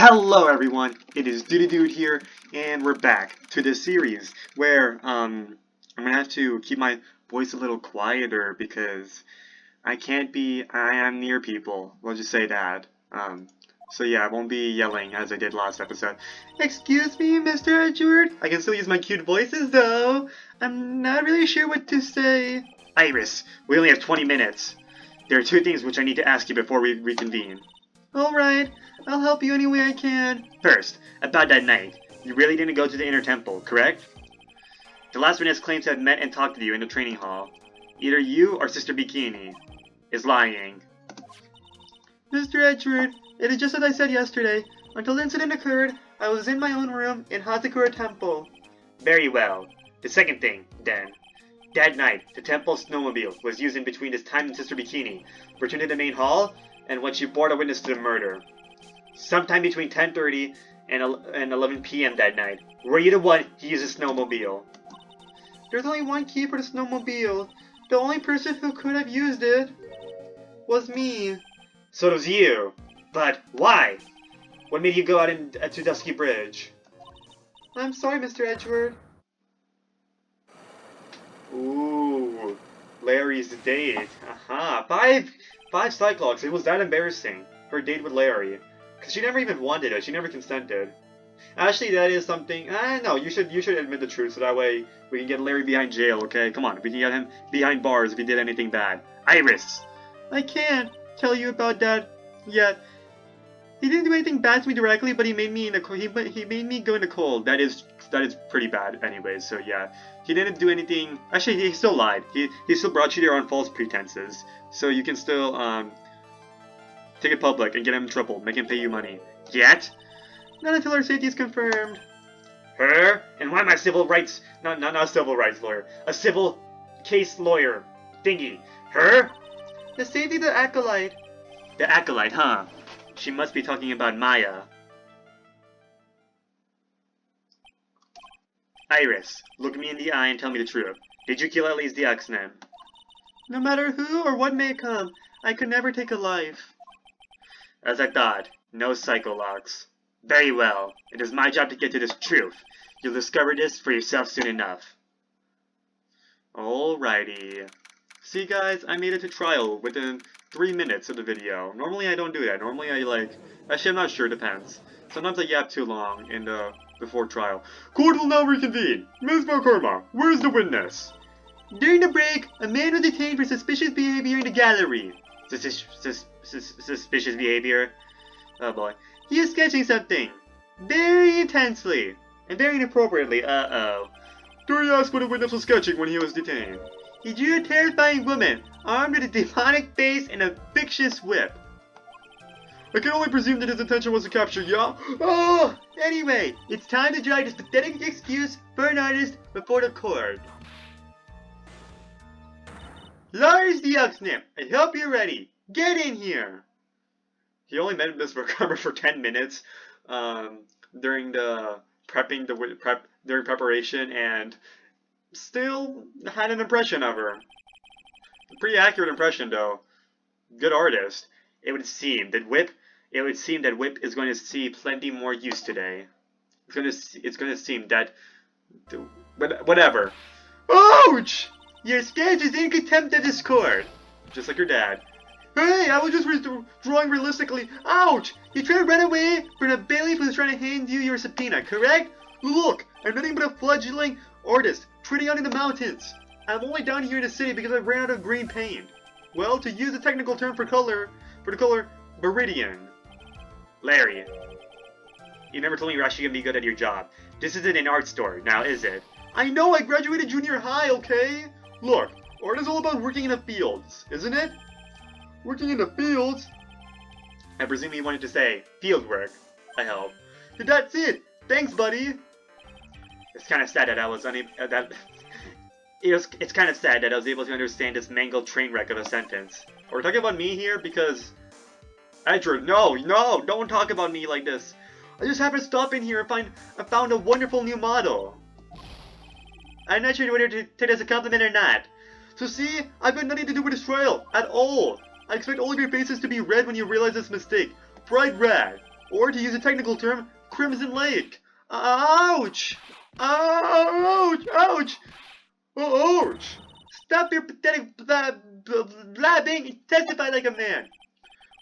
Hello everyone, it is Dude here, and we're back to this series where I'm gonna have to keep my voice a little quieter because I am near people. We'll just say that. So yeah, I won't be yelling as I did last episode. Excuse me, Mr. Edgeworth. I can still use my cute voices though. I'm not really sure what to say. Iris, we only have 20 minutes. There are two things which I need to ask you before we reconvene. Alright, I'll help you any way I can. First, about that night. You really didn't go to the inner temple, correct? The last witness claims to have met and talked to you in the training hall. Either you or Sister Bikini is lying. Mr. Edgeworth, it is just as I said yesterday. Until the incident occurred, I was in my own room in Hazakura Temple. Very well. The second thing, then. That night, the temple snowmobile was used in between this time and Sister Bikini returned to the main hall and when she bore a witness to the murder. Sometime between 10:30 and 11 p.m. that night. Were you the one who used the snowmobile? There's only one key for the snowmobile. The only person who could have used it was me. So it was you. But why? What made you go out to Dusky Bridge? I'm sorry, Mr. Edgeworth. Ooh, Larry's date. Aha, five Cyclops. It was that embarrassing. Her date with Larry. Because she never even wanted it. She never consented. Actually, that is something... no, you should admit the truth so that way we can get Larry behind jail, okay? Come on, we can get him behind bars if he did anything bad. Iris! I can't tell you about that yet. He didn't do anything bad to me directly, but he made me he made me go in the cold. That is pretty bad anyways, so yeah. He didn't do anything... Actually, he still lied. He still brought you there on false pretenses. So you can still, take it public and get him in trouble. Make him pay you money. Yet? Not until our safety is confirmed. Her? And why am I civil rights... Not a civil rights lawyer. A civil case lawyer. Thingy. Her? The safety of the Acolyte. The Acolyte, huh? She must be talking about Maya. Iris, look me in the eye and tell me the truth. Did you kill at least the X-Men? No matter who or what may come, I could never take a life. As I thought, no psycholocks. Very well, it is my job to get to this truth. You'll discover this for yourself soon enough. Alrighty. See guys, I made it to trial within 3 minutes of the video. Normally I don't do that. Normally actually I'm not sure, depends. Sometimes I yap too long in the before trial. Court will now reconvene. Ms. Bokurma, where's the witness? During the break, a man was detained for suspicious behavior in the gallery. Suspicious behavior? Oh boy. He is sketching something. Very intensely. And very inappropriately, uh-oh. During asked what the witness was sketching when he was detained. He drew a terrifying woman, armed with a demonic face and a vicious whip. I can only presume that his intention was to capture ya. Oh! Anyway, it's time to drag this pathetic excuse for an artist before the court. Lars the Uxnip, I hope you're ready. Get in here! He only met Miss Recover for 10 minutes during the during preparation and still had an impression of her. A pretty accurate impression though. Good artist. It would seem that Whip is going to see plenty more use today. It's going to seem that whatever. Ouch! Your sketch is in contempt of this court. Just like your dad. Hey, I was just drawing realistically. Ouch! You trying to run away from the bailiff who's trying to hand you your subpoena, correct? Look, I'm nothing but a fledgling artist, trading out in the mountains. I'm only down here in the city because I ran out of green paint. Well, to use a technical term for the color Meridian. Larry, you never told me you're actually gonna be good at your job. This isn't an art store, now is it? I know, I graduated junior high, okay? Look, art is all about working in the fields, isn't it? Working in the fields? I presume you wanted to say field work. I hope. That's it. Thanks, buddy. It's kind of sad that I was it's kind of sad that I was able to understand this mangled train wreck of a sentence. Are we talking about me here? Because Edgeworth, no, don't talk about me like this. I just happened to stop in here and I found a wonderful new model. I'm not sure whether to take it as a compliment or not. So see, I've got nothing to do with this trial at all. I expect all of your faces to be red when you realize this mistake. Bright red. Or to use a technical term, Crimson Lake. Ouch! Ouch! Ouch! Ouch! Stop your pathetic blabbing and testify like a man.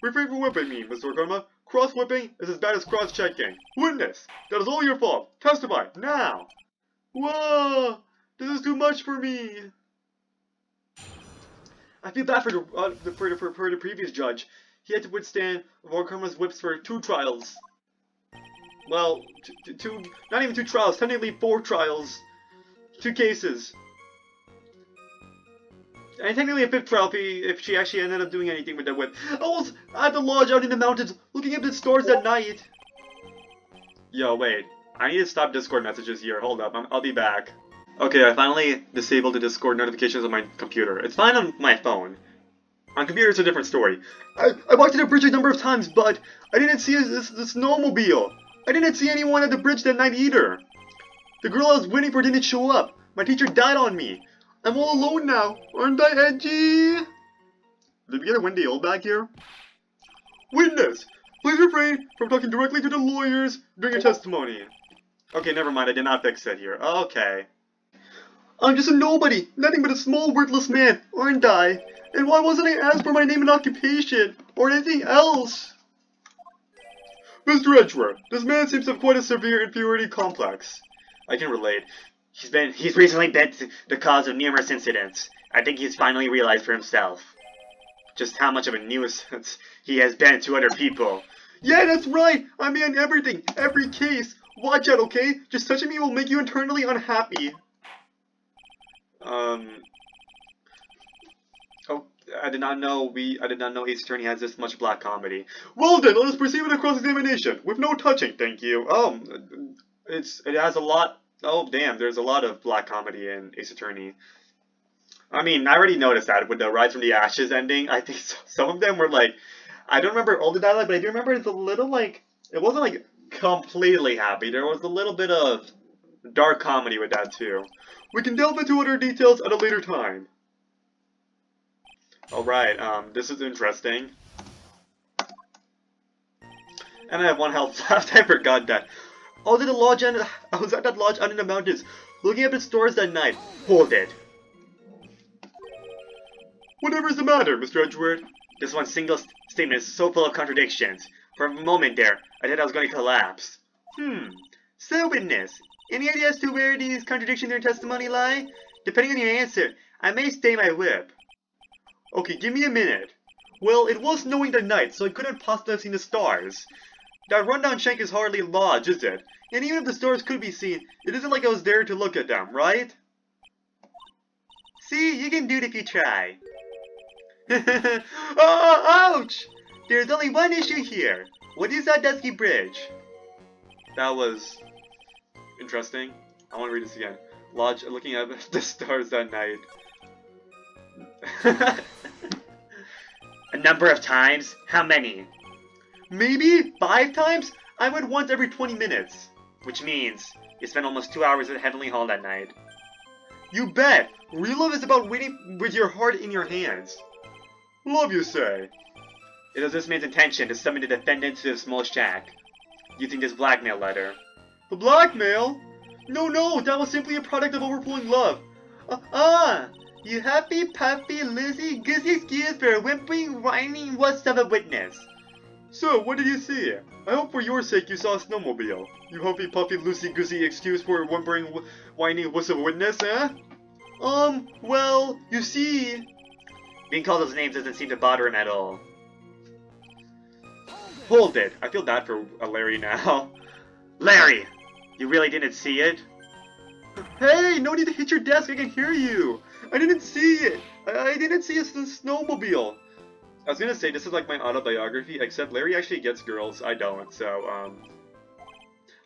Refrain from whipping me, Mr. Karma. Cross-whipping is as bad as cross-checking. Witness, that is all your fault. Testify, now. Whoa! This is too much for me. I feel bad for the previous judge. He had to withstand Karma's whips for 2 trials. Well, not even 2 trials, technically 4 trials. 2 cases. And technically a 5th trial if she actually ended up doing anything with that whip. I was at the lodge out in the mountains, looking at the stars at night. Yo, wait. I need to stop Discord messages here. Hold up, I'll be back. Okay, I finally disabled the Discord notifications on my computer. It's fine on my phone. On computer, it's a different story. I walked to the bridge a number of times, but I didn't see this snowmobile. I didn't see anyone at the bridge that night either. The girl I was waiting for didn't show up. My teacher died on me. I'm all alone now. Aren't I edgy? Did we get a Wendy old back here? Witness, please refrain from talking directly to the lawyers during your testimony. Okay, never mind. I did not fix it here. Okay. I'm just a nobody, nothing but a small, worthless man, aren't I? And why wasn't I asked for my name and occupation, or anything else? Mr. Edgeworth, this man seems to have quite a severe inferiority complex. I can relate. He's recently been the cause of numerous incidents. I think he's finally realized for himself just how much of a nuisance he has been to other people. Yeah, that's right! I mean everything, every case. Watch out, okay? Just touching me will make you internally unhappy. Oh, I did not know Ace Attorney has this much black comedy. Well then, let us proceed with a cross-examination, with no touching, thank you. Oh, it has a lot, oh damn, there's a lot of black comedy in Ace Attorney. I mean, I already noticed that with the Rise from the Ashes ending. I think some of them were like, I don't remember all the dialogue, but I do remember it's a little like, it wasn't like completely happy. There was a little bit of dark comedy with that too. We can delve into other details at a later time. Alright, this is interesting. And I have 1 health left, I forgot that. I was at that lodge out in the mountains, looking up at stars that night. Hold it. Whatever's the matter, Mr. Edgeworth? This one single statement is so full of contradictions. For a moment there, I thought I was going to collapse. So witness, any idea as to where these contradictions in your testimony lie? Depending on your answer, I may stay my whip. Okay, give me a minute. Well, it was snowing that night, so I couldn't possibly have seen the stars. That rundown shank is hardly lodge, is it? And even if the stars could be seen, it isn't like I was there to look at them, right? See, you can do it if you try. Oh, ouch! There's only one issue here. What is that dusky bridge? That was interesting. I want to read this again. Lodge, looking at the stars that night. A number of times? How many? Maybe 5 times? I went once every 20 minutes. Which means you spent almost 2 hours at Heavenly Hall that night. You bet! Real love is about waiting with your heart in your hands. Love, you say? It was this man's intention to summon the defendant to the small shack, using this blackmail letter. The blackmail? No, that was simply a product of overflowing love. You happy, puffy, loosey, goosey excuse for a whimpering, whining wuss of a witness. So, what did you see? I hope for your sake you saw a snowmobile. You huffy, puffy, loosey, goosey excuse for a whimpering, whining wuss of a witness, eh? Well, you see... Being called those names doesn't seem to bother him at all. Hold it! I feel bad for Larry now. Larry! You really didn't see it? Hey! No need to hit your desk, I can hear you! I didn't see it! I didn't see a snowmobile! I was gonna say, this is like my autobiography, except Larry actually gets girls, I don't, so,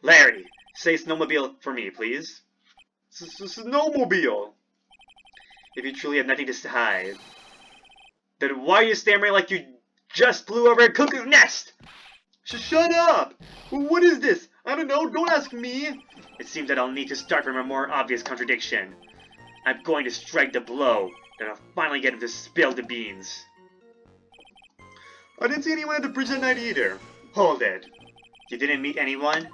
Larry! Say snowmobile for me, please. Snowmobile! If you truly have nothing to hide, then why are you stammering like you just flew over a cuckoo's nest? Shut up! What is this? I don't know, don't ask me! It seems that I'll need to start from a more obvious contradiction. I'm going to strike the blow, then I'll finally get him to spill the beans. I didn't see anyone at the bridge that night either. Hold it. You didn't meet anyone?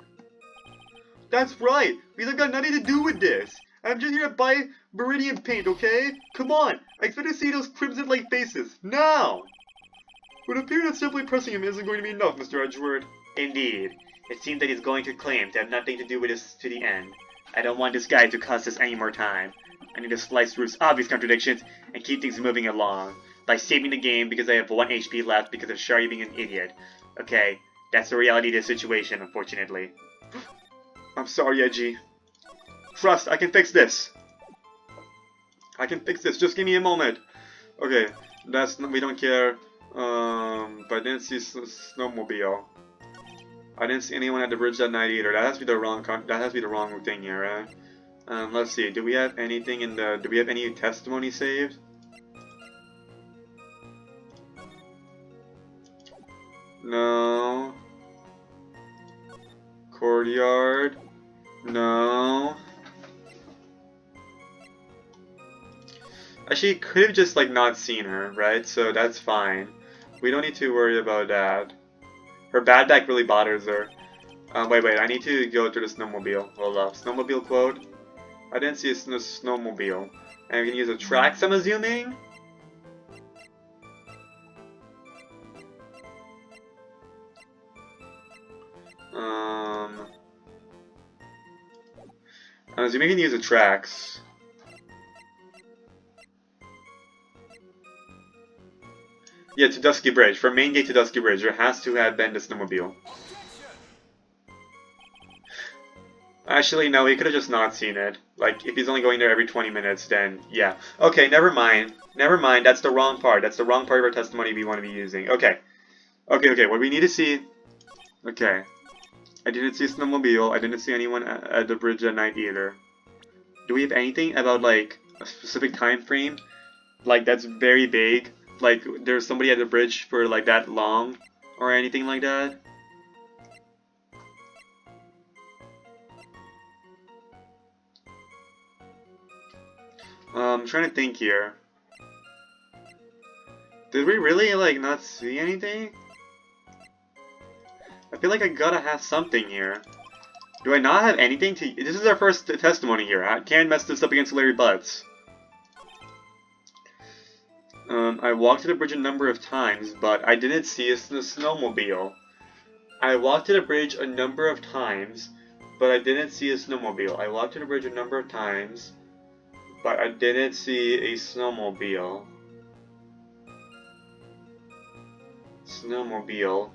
That's right! Because I've got nothing to do with this! I'm just here to buy Meridian paint, okay? Come on! I expect to see those crimson-like faces, now! It would appear that simply pressing him isn't going to be enough, Mr. Edgeworth. Indeed. It seems that he's going to claim to have nothing to do with this to the end. I don't want this guy to cost us any more time. I need to slice through his obvious contradictions and keep things moving along. By saving the game because I have 1 HP left because of Shari being an idiot. Okay, that's the reality of the situation, unfortunately. I'm sorry, Edgy. Trust, I can fix this. I can fix this, just give me a moment. Okay, we don't care. But I didn't see snowmobile. I didn't see anyone at the bridge that night either. That has to be the wrong thing here, right? Let's see. Do we have anything in the? Do we have any testimony saved? No. Courtyard. No. Actually, could have just like not seen her, right? So that's fine. We don't need to worry about that. Her bad back really bothers her. Wait, I need to go to the snowmobile. Hold up. Snowmobile quote. I didn't see a snowmobile. And we can use the tracks, I'm assuming? I'm assuming we can use the tracks. Yeah, to Dusky Bridge. From main gate to Dusky Bridge, there has to have been the snowmobile. Actually, no, he could have just not seen it. Like, if he's only going there every 20 minutes, then, yeah. Okay, never mind. Never mind, that's the wrong part. That's the wrong part of our testimony we want to be using. Okay. Okay, what we need to see... Okay. I didn't see a snowmobile. I didn't see anyone at the bridge that night either. Do we have anything about, like, a specific time frame? Like, that's very vague? Like, there's somebody at the bridge for, like, that long? Or anything like that? I'm trying to think here. Did we really, like, not see anything? I feel like I gotta have something here. Do I not have anything to... This is our first testimony here. I can't mess this up against Larry Butz. I walked to the bridge a number of times, but I didn't see a snowmobile. I walked to the bridge a number of times, but I didn't see a snowmobile. I walked to the bridge a number of times, but I didn't see a snowmobile. Snowmobile.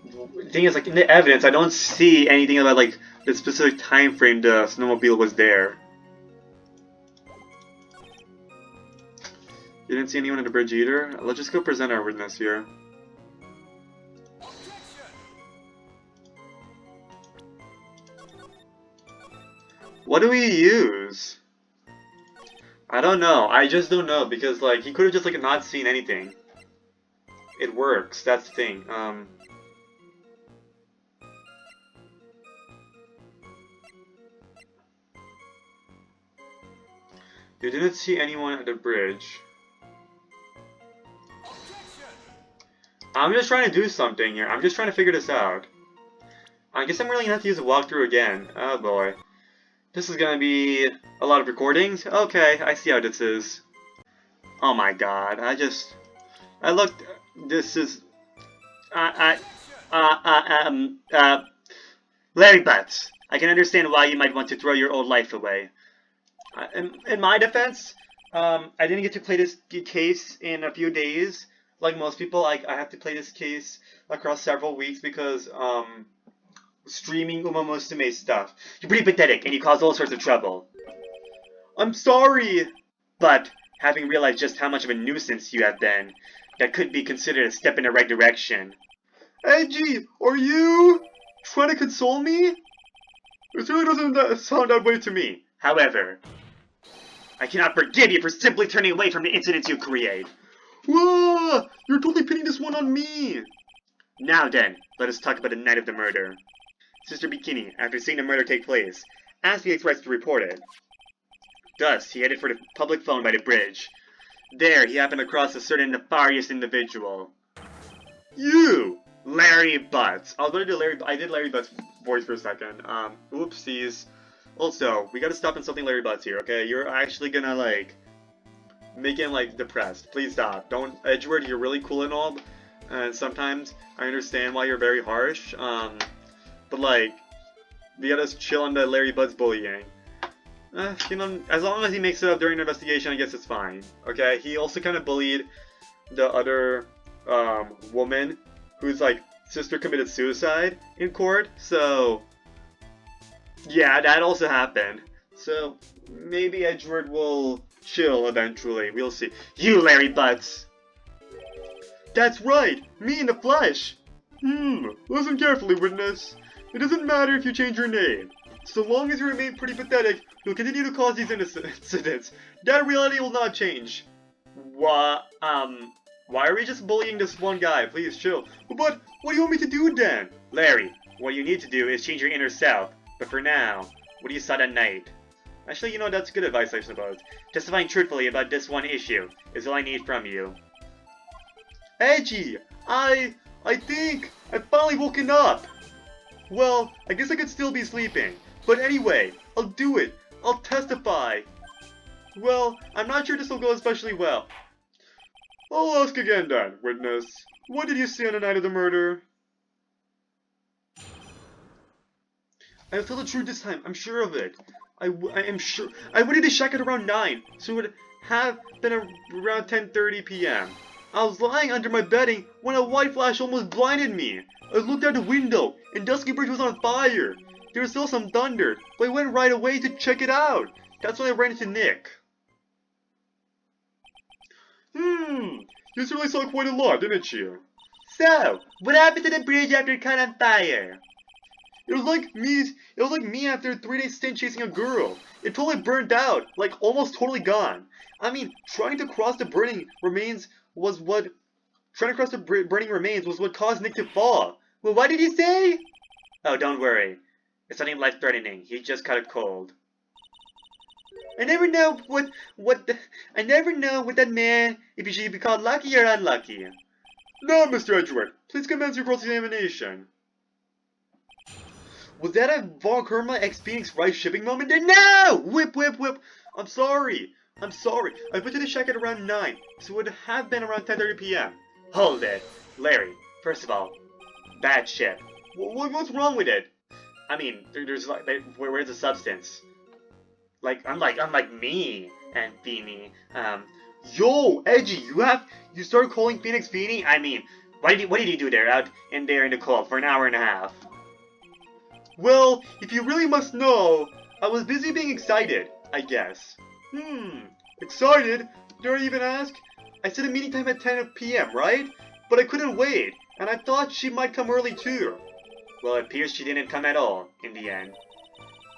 The thing is, like, in the evidence, I don't see anything about, like, the specific time frame the snowmobile was there. You didn't see anyone at the bridge either? Let's just go present our witness here. What do we use? I don't know. I just don't know, because, like, he could have just, like, not seen anything. It works. That's the thing. You didn't see anyone at the bridge. I'm just trying to do something here. I'm just trying to figure this out. I guess I'm really gonna have to use a walkthrough again. Oh boy. This is gonna be a lot of recordings? Okay, I see how this is. Oh my god, I looked... This is... Larry Butz, I can understand why you might want to throw your old life away. In my defense, I didn't get to play this case in a few days. Like most people, I have to play this case across several weeks because, streaming Uma Musume stuff. You're pretty pathetic, and you cause all sorts of trouble. I'm sorry! But, having realized just how much of a nuisance you have been, that could be considered a step in the right direction. Edgy, are you trying to console me? It really doesn't sound that way to me. However, I cannot forgive you for simply turning away from the incidents you create. Whoa! You're totally pinning this one on me! Now then, let us talk about the night of the murder. Sister Bikini, after seeing the murder take place, asked the Express to report it. Thus, he headed for the public phone by the bridge. There, he happened across a certain nefarious individual. You! Larry Butz. I was going to do I did Larry Butz voice for a second. Oopsies. Also, we gotta stop insulting Larry Butz here, okay? You're actually gonna, like, make him, like, depressed. Please stop. Don't, Edgeworth, you're really cool and all, and sometimes I understand why you're very harsh, but, like, we gotta chill on the Larry Butz bullying. You know, as long as he makes it up during the investigation, I guess it's fine, okay? He also kind of bullied the other, woman whose, like, sister committed suicide in court, so yeah, that also happened. So maybe Edgeworth will chill eventually. We'll see. You, Larry Butz! That's right! Me in the flesh! Listen carefully, witness. It doesn't matter if you change your name. So long as you remain pretty pathetic, you'll continue to cause these incidents. That reality will not change. Why are we just bullying this one guy? Please chill. But what do you want me to do then? Larry, what you need to do is change your inner self. But for now, what do you decide at night? Actually, you know, that's good advice, I suppose. Testifying truthfully about this one issue is all I need from you. Edgy! I think I've finally woken up! Well, I guess I could still be sleeping. But anyway, I'll do it. I'll testify. Well, I'm not sure this will go especially well. I'll ask again then, witness. What did you see on the night of the murder? I'll tell the truth this time, I'm sure of it. I am sure. I went into shack at around 9, so it would have been around 10:30 p.m. I was lying under my bedding when a white flash almost blinded me. I looked out the window, and Dusky Bridge was on fire. There was still some thunder, but I went right away to check it out. That's when I ran into Nick. You certainly saw quite a lot, didn't you? So, what happened to the bridge after it caught on fire? It was like me after a 3-day stint chasing a girl. It totally burned out, like almost totally gone. I mean, trying to cross the burning remains was what caused Nick to fall. Well, what did he say? Oh, don't worry. It's nothing life-threatening. He just caught a cold. I never know with that man if he should be called lucky or unlucky. No, Mr. Edgeworth. Please commence your cross-examination. Was that a Von Kerma X Phoenix Rice shipping moment there? No! Whip, whip, whip! I'm sorry. I went to the shack at around 9, so it would have been around 10:30 p.m. Hold it. Larry, first of all, bad ship. What's wrong with it? I mean, there's like, where's the substance? Like, unlike me and Feeny. Yo, Edgy, you started calling Phoenix Feeny? I mean, what did you do there, out in the cold for an hour and a half? Well, if you really must know, I was busy being excited, I guess. Excited? Did I even ask? I said a meeting time at 10 p.m., right? But I couldn't wait, and I thought she might come early too. Well, it appears she didn't come at all, in the end.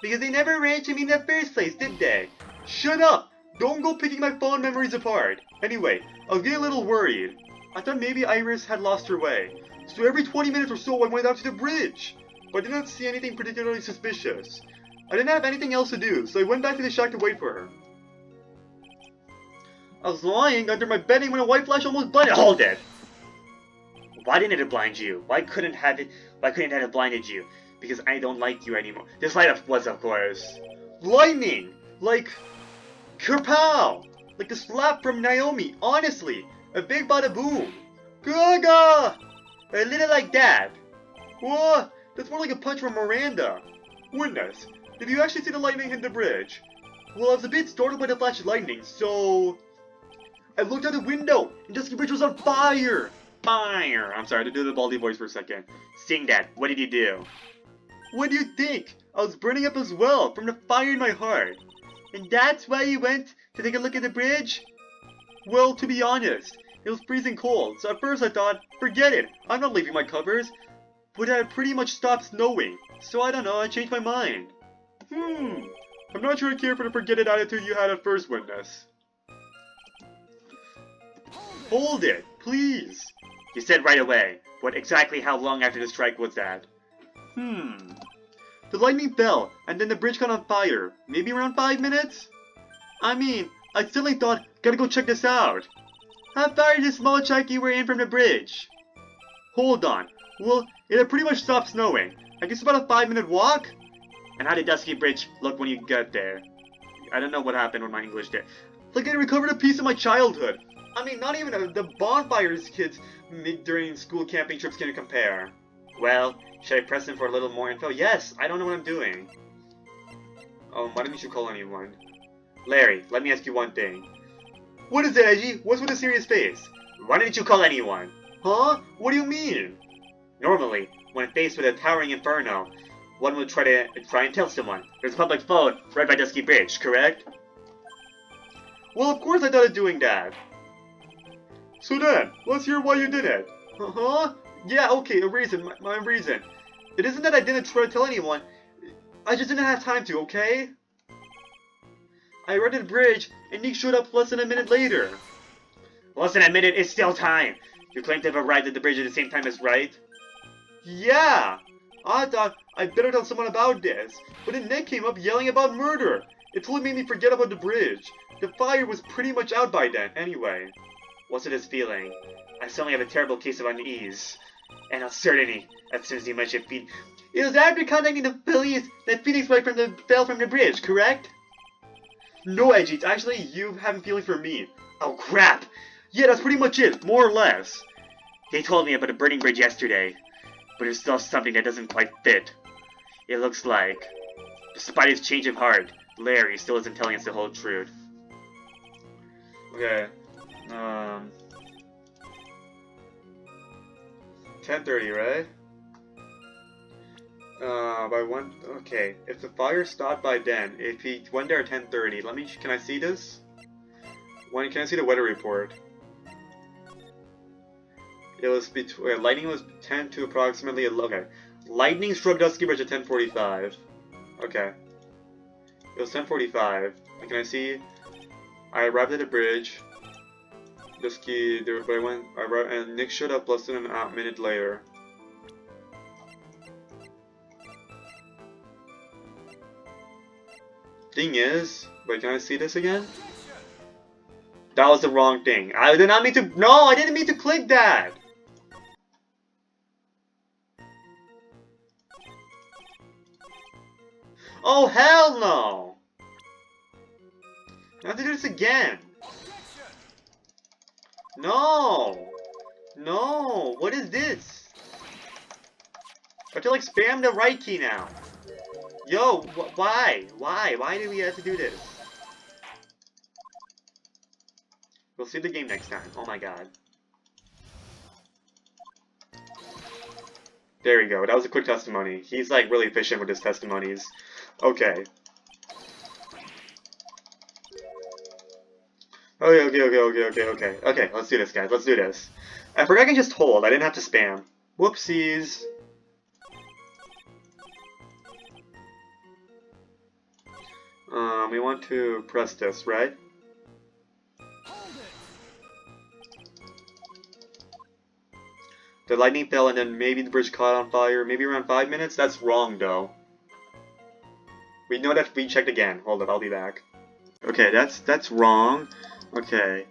Because they never arranged to meet in the first place, did they? Shut up! Don't go picking my fond memories apart. Anyway, I was getting a little worried. I thought maybe Iris had lost her way. So every 20 minutes or so I went out to the bridge. But I did not see anything particularly suspicious. I didn't have anything else to do, so I went back to the shack to wait for her. I was lying under my bedding when a white flash almost blinded. Hold it! Why didn't it blind you? Why couldn't it have blinded you? Because I don't like you anymore. This light up was, of course, lightning! Like, kerpow! Like the slap from Naomi, honestly! A big bada boom! Gaga! A little like that. What? That's more like a punch from Miranda. Witness, did you actually see the lightning hit the bridge? Well, I was a bit startled by the flash of lightning, so I looked out the window, and Dusky Bridge was on fire! Fire! I'm sorry, to do the baldy voice for a second. Seeing that, what did you do? What do you think? I was burning up as well, from the fire in my heart. And that's why you went to take a look at the bridge? Well, to be honest, it was freezing cold, so at first I thought, forget it, I'm not leaving my covers. But it had pretty much stopped snowing, so I don't know, I changed my mind. I'm not sure I care for the forget it attitude you had at first, Witness. Hold it, please! You said right away, but exactly how long after the strike was that? The lightning fell, and then the bridge caught on fire. Maybe around 5 minutes? I mean, I suddenly thought, gotta go check this out. How far is this small shack you were in from the bridge? Hold on, Well, it had pretty much stopped snowing. I guess about a 5-minute walk? And how did Dusky Bridge look when you got there? I don't know what happened with my English there. Like I recovered a piece of my childhood. I mean, not even the bonfires kids during school camping trips can compare. Well, should I press him for a little more info? Yes, I don't know what I'm doing. Why didn't you call anyone? Larry, let me ask you one thing. What is it, Edgy? What's with a serious face? Why didn't you call anyone? Huh? What do you mean? Normally, when faced with a towering inferno, one would try and tell someone. There's a public phone right by Dusky Bridge, correct? Well, of course I thought of doing that. So then, let's hear why you did it. Huh? Yeah, okay, a reason, my reason. It isn't that I didn't try to tell anyone. I just didn't have time to, okay? I arrived at the bridge, and Nick showed up less than a minute later. Less than a minute is still time. You claim to have arrived at the bridge at the same time as right? Yeah! I thought I'd better tell someone about this, but then Nick came up yelling about murder. It totally made me forget about the bridge. The fire was pretty much out by then, anyway. What's with this feeling? I suddenly have a terrible case of unease. And uncertainty, as soon as you mentioned Phoenix. It was after contacting the police that Phoenix fell from the bridge, correct? No, Edgy, it's actually you having feelings for me. Oh, crap! Yeah, that's pretty much it, more or less. They told me about a burning bridge yesterday, but there's still something that doesn't quite fit. It looks like, despite his change of heart, Larry still isn't telling us the whole truth. Okay, 10:30, right? By 1, okay, if the fire stopped by then, if he went there at 10:30, can I see this? Can I see the weather report? It was between, lightning was 10 to approximately, okay. Lightning struck Dusky Bridge at 10:45. Okay. It was 10:45. And can I see? I arrived at the bridge. And Nick showed up less than a minute later. Thing is, wait, can I see this again? That was the wrong thing. I did not mean to, no, I didn't mean to click that! Oh, hell no! I have to do this again. No! No! What is this? I have to like spam the right key now. Yo, why? Why? Why do we have to do this? We'll see the game next time. Oh my god. There we go. That was a quick testimony. He's like really efficient with his testimonies. Okay. Okay, let's do this, guys. Let's do this. I forgot I can just hold. I didn't have to spam. Whoopsies. We want to press this, right? The lightning fell and then maybe the bridge caught on fire. Maybe around 5 minutes? That's wrong, though. We know that we checked again. Hold up, I'll be back. Okay, that's wrong. Okay,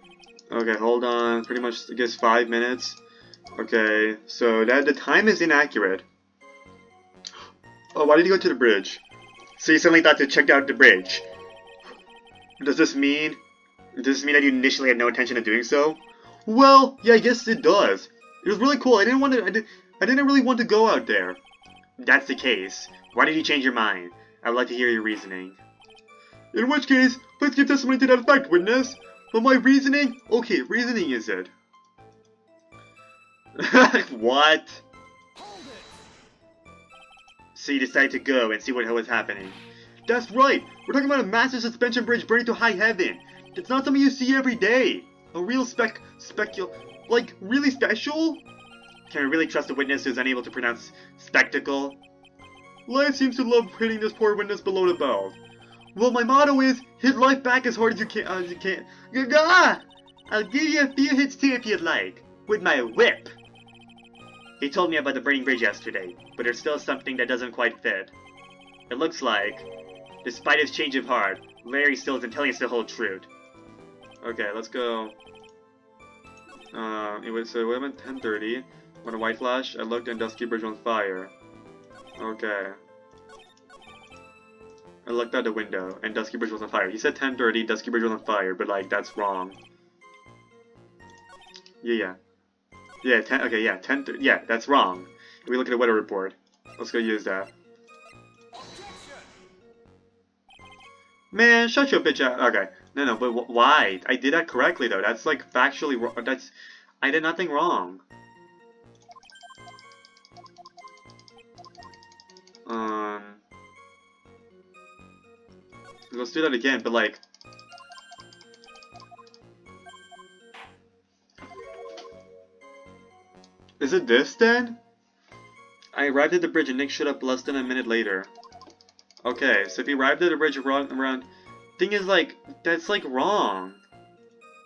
hold on. Pretty much, I guess 5 minutes. Okay, so the time is inaccurate. Oh, why did you go to the bridge? So you suddenly thought to check out the bridge. Does this mean that you initially had no intention of doing so? Well, yeah, I guess it does. It was really cool. I didn't really want to go out there. If that's the case, why did you change your mind? I would like to hear your reasoning. In which case, please give testimony to that effect, witness. But my reasoning? Okay, reasoning is it. What? So you decided to go and see what was happening. That's right! We're talking about a massive suspension bridge burning to high heaven! It's not something you see every day! A real like, really special? Can we really trust a witness who's unable to pronounce spectacle? Life seems to love hitting this poor witness below the belt. Well, my motto is, hit life back as hard as you can. I'll give you a few hits too if you'd like. With my whip! He told me about the burning bridge yesterday, but there's still something that doesn't quite fit. It looks like, despite his change of heart, Larry still isn't telling us the whole truth. Okay, let's go. It was 10:30. When a white flash, I looked and Dusky Bridge on fire. Okay. I looked out the window and Dusky Bridge was on fire. He said 10:30, Dusky Bridge was on fire, but like, that's wrong. Yeah. Yeah, 10, okay, yeah, 10, yeah, that's wrong. If we look at the weather report. Let's go use that. Man, shut your bitch out. Okay. No, but why? I did that correctly, though. That's, like, factually wrong. I did nothing wrong. Let's do that again, but, like... Is it this, then? I arrived at the bridge and Nick showed up less than a minute later. Okay, so if he arrived at the bridge around... Thing is, like, that's, like, wrong.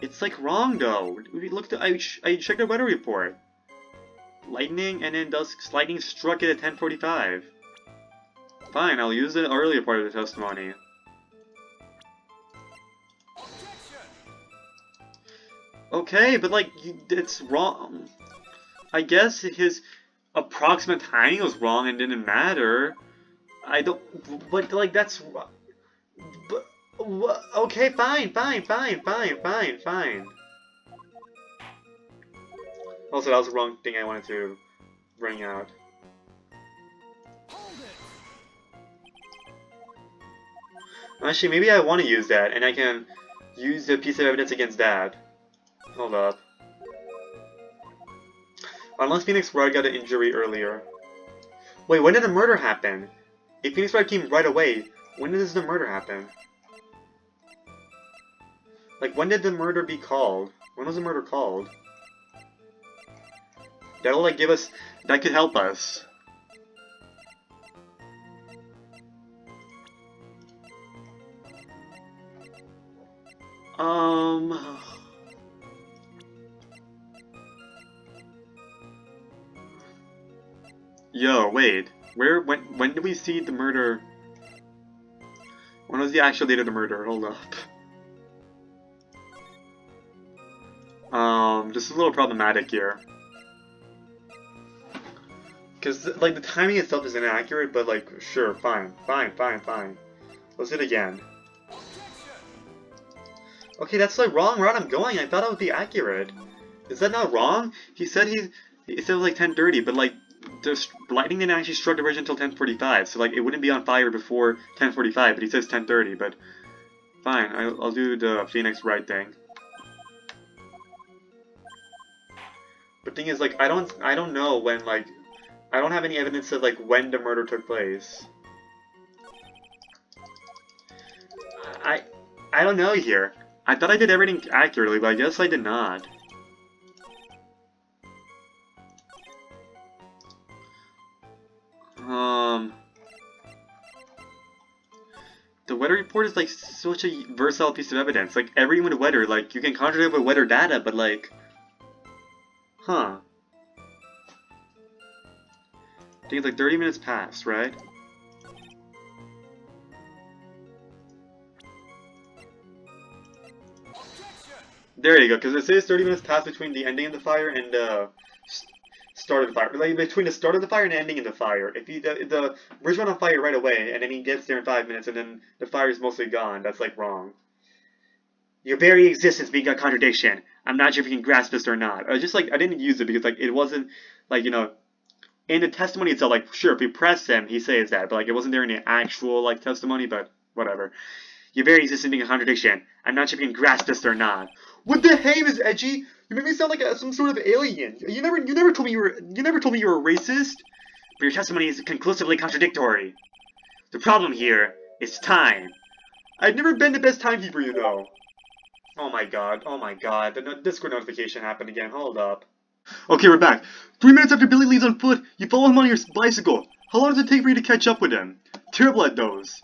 It's, like, wrong, though. We looked at... I checked the weather report. Lightning, and then lightning struck it at 10:45. Fine, I'll use the earlier part of the testimony. Okay, but, like, it's wrong. I guess his approximate timing was wrong and didn't matter. I don't... But, like, that's... But... Okay, fine. Also, that was the wrong thing I wanted to bring out. Actually, maybe I want to use that, and I can use the piece of evidence against that. Hold up. Unless Phoenix Wright got an injury earlier. Wait, when did the murder happen? If Phoenix Wright came right away, when does the murder happen? Like, when did the murder be called? When was the murder called? That'll, like, give us... That could help us. Yo, wait. When did we see the murder? When was the actual date of the murder? Hold up. This is a little problematic here. Because, like, the timing itself is inaccurate, but, like, sure, fine. Let's do it again. Okay, that's the wrong route I'm going. I thought it would be accurate. Is that not wrong? He said he said it was, like, 10:30, but, like, the lightning didn't actually struck the bridge until 10:45, so, like, it wouldn't be on fire before 10:45, but he says 10:30, but... Fine, I'll do the Phoenix Wright thing. But thing is, like, I don't know when, like, I don't have any evidence of, like, when the murder took place. I don't know here. I thought I did everything accurately, but I guess I did not. The weather report is, like, such a versatile piece of evidence. Like, everything with weather, like, you can contradict with weather data, but, like... Huh. I think it's like 30 minutes passed, right? There you go, because it says 30 minutes passed between the ending of the fire and the start of the fire. Like, between the start of the fire and the ending of the fire. If the bridge went on fire right away, and then he gets there in 5 minutes, and then the fire is mostly gone, that's, like, wrong. Your very existence being a contradiction. I'm not sure if you can grasp this or not. Just, like, I didn't use it because, like, it wasn't, like, you know, in the testimony itself, like, sure, if we press him, he says that, but, like, it wasn't there in the actual, like, testimony, but whatever. Your very existence being a contradiction. I'm not sure if you can grasp this or not. What the hey, Miss Edgy? You make me sound like some sort of alien. You never told me you were a racist. But your testimony is conclusively contradictory. The problem here is time. I've never been the best timekeeper, you know. Oh my god, the Discord notification happened again, hold up. Okay, we're back. 3 minutes after Billy leaves on foot, you follow him on your bicycle. How long does it take for you to catch up with him? Terrible at those.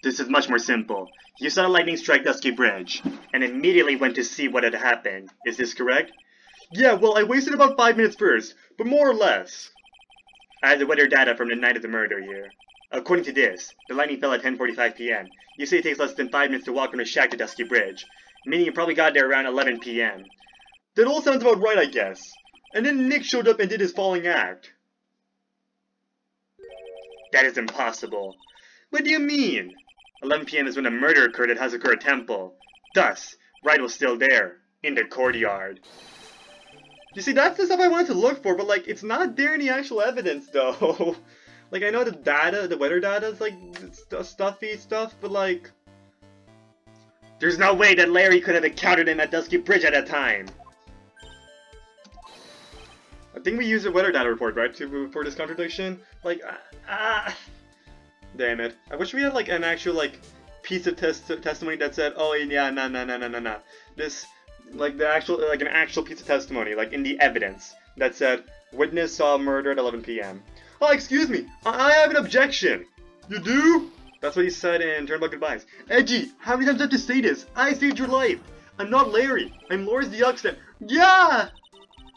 This is much more simple. You saw lightning strike Dusky Bridge, and immediately went to see what had happened. Is this correct? Yeah, well, I wasted about 5 minutes first, but more or less. I have the weather data from the night of the murder here. According to this, the lightning fell at 10:45 p.m. You say it takes less than 5 minutes to walk from the shack to Dusky Bridge, meaning you probably got there around 11 p.m. That all sounds about right, I guess. And then Nick showed up and did his falling act. That is impossible. What do you mean? 11 p.m. is when a murder occurred at Hazakura Temple. Thus, Wright was still there, in the courtyard. You see, that's the stuff I wanted to look for, but like, it's not there in the actual evidence, though. Like, I know the data, the weather data is like stuffy stuff, but like, there's no way that Larry could have encountered him at Dusky Bridge at that time. I think we used a weather data report, right, for this contradiction? Like, damn it. I wish we had like an actual like piece of testimony that said, oh yeah, no. This, like the actual, like an actual piece of testimony, like in the evidence that said, witness saw murder at 11 p.m. Oh, excuse me, I have an objection. You do? That's what he said in Turnbuckle Goodbyes. Edgy, how many times do I have to say this? I saved your life. I'm not Larry. I'm Loris the Oxten. Yeah!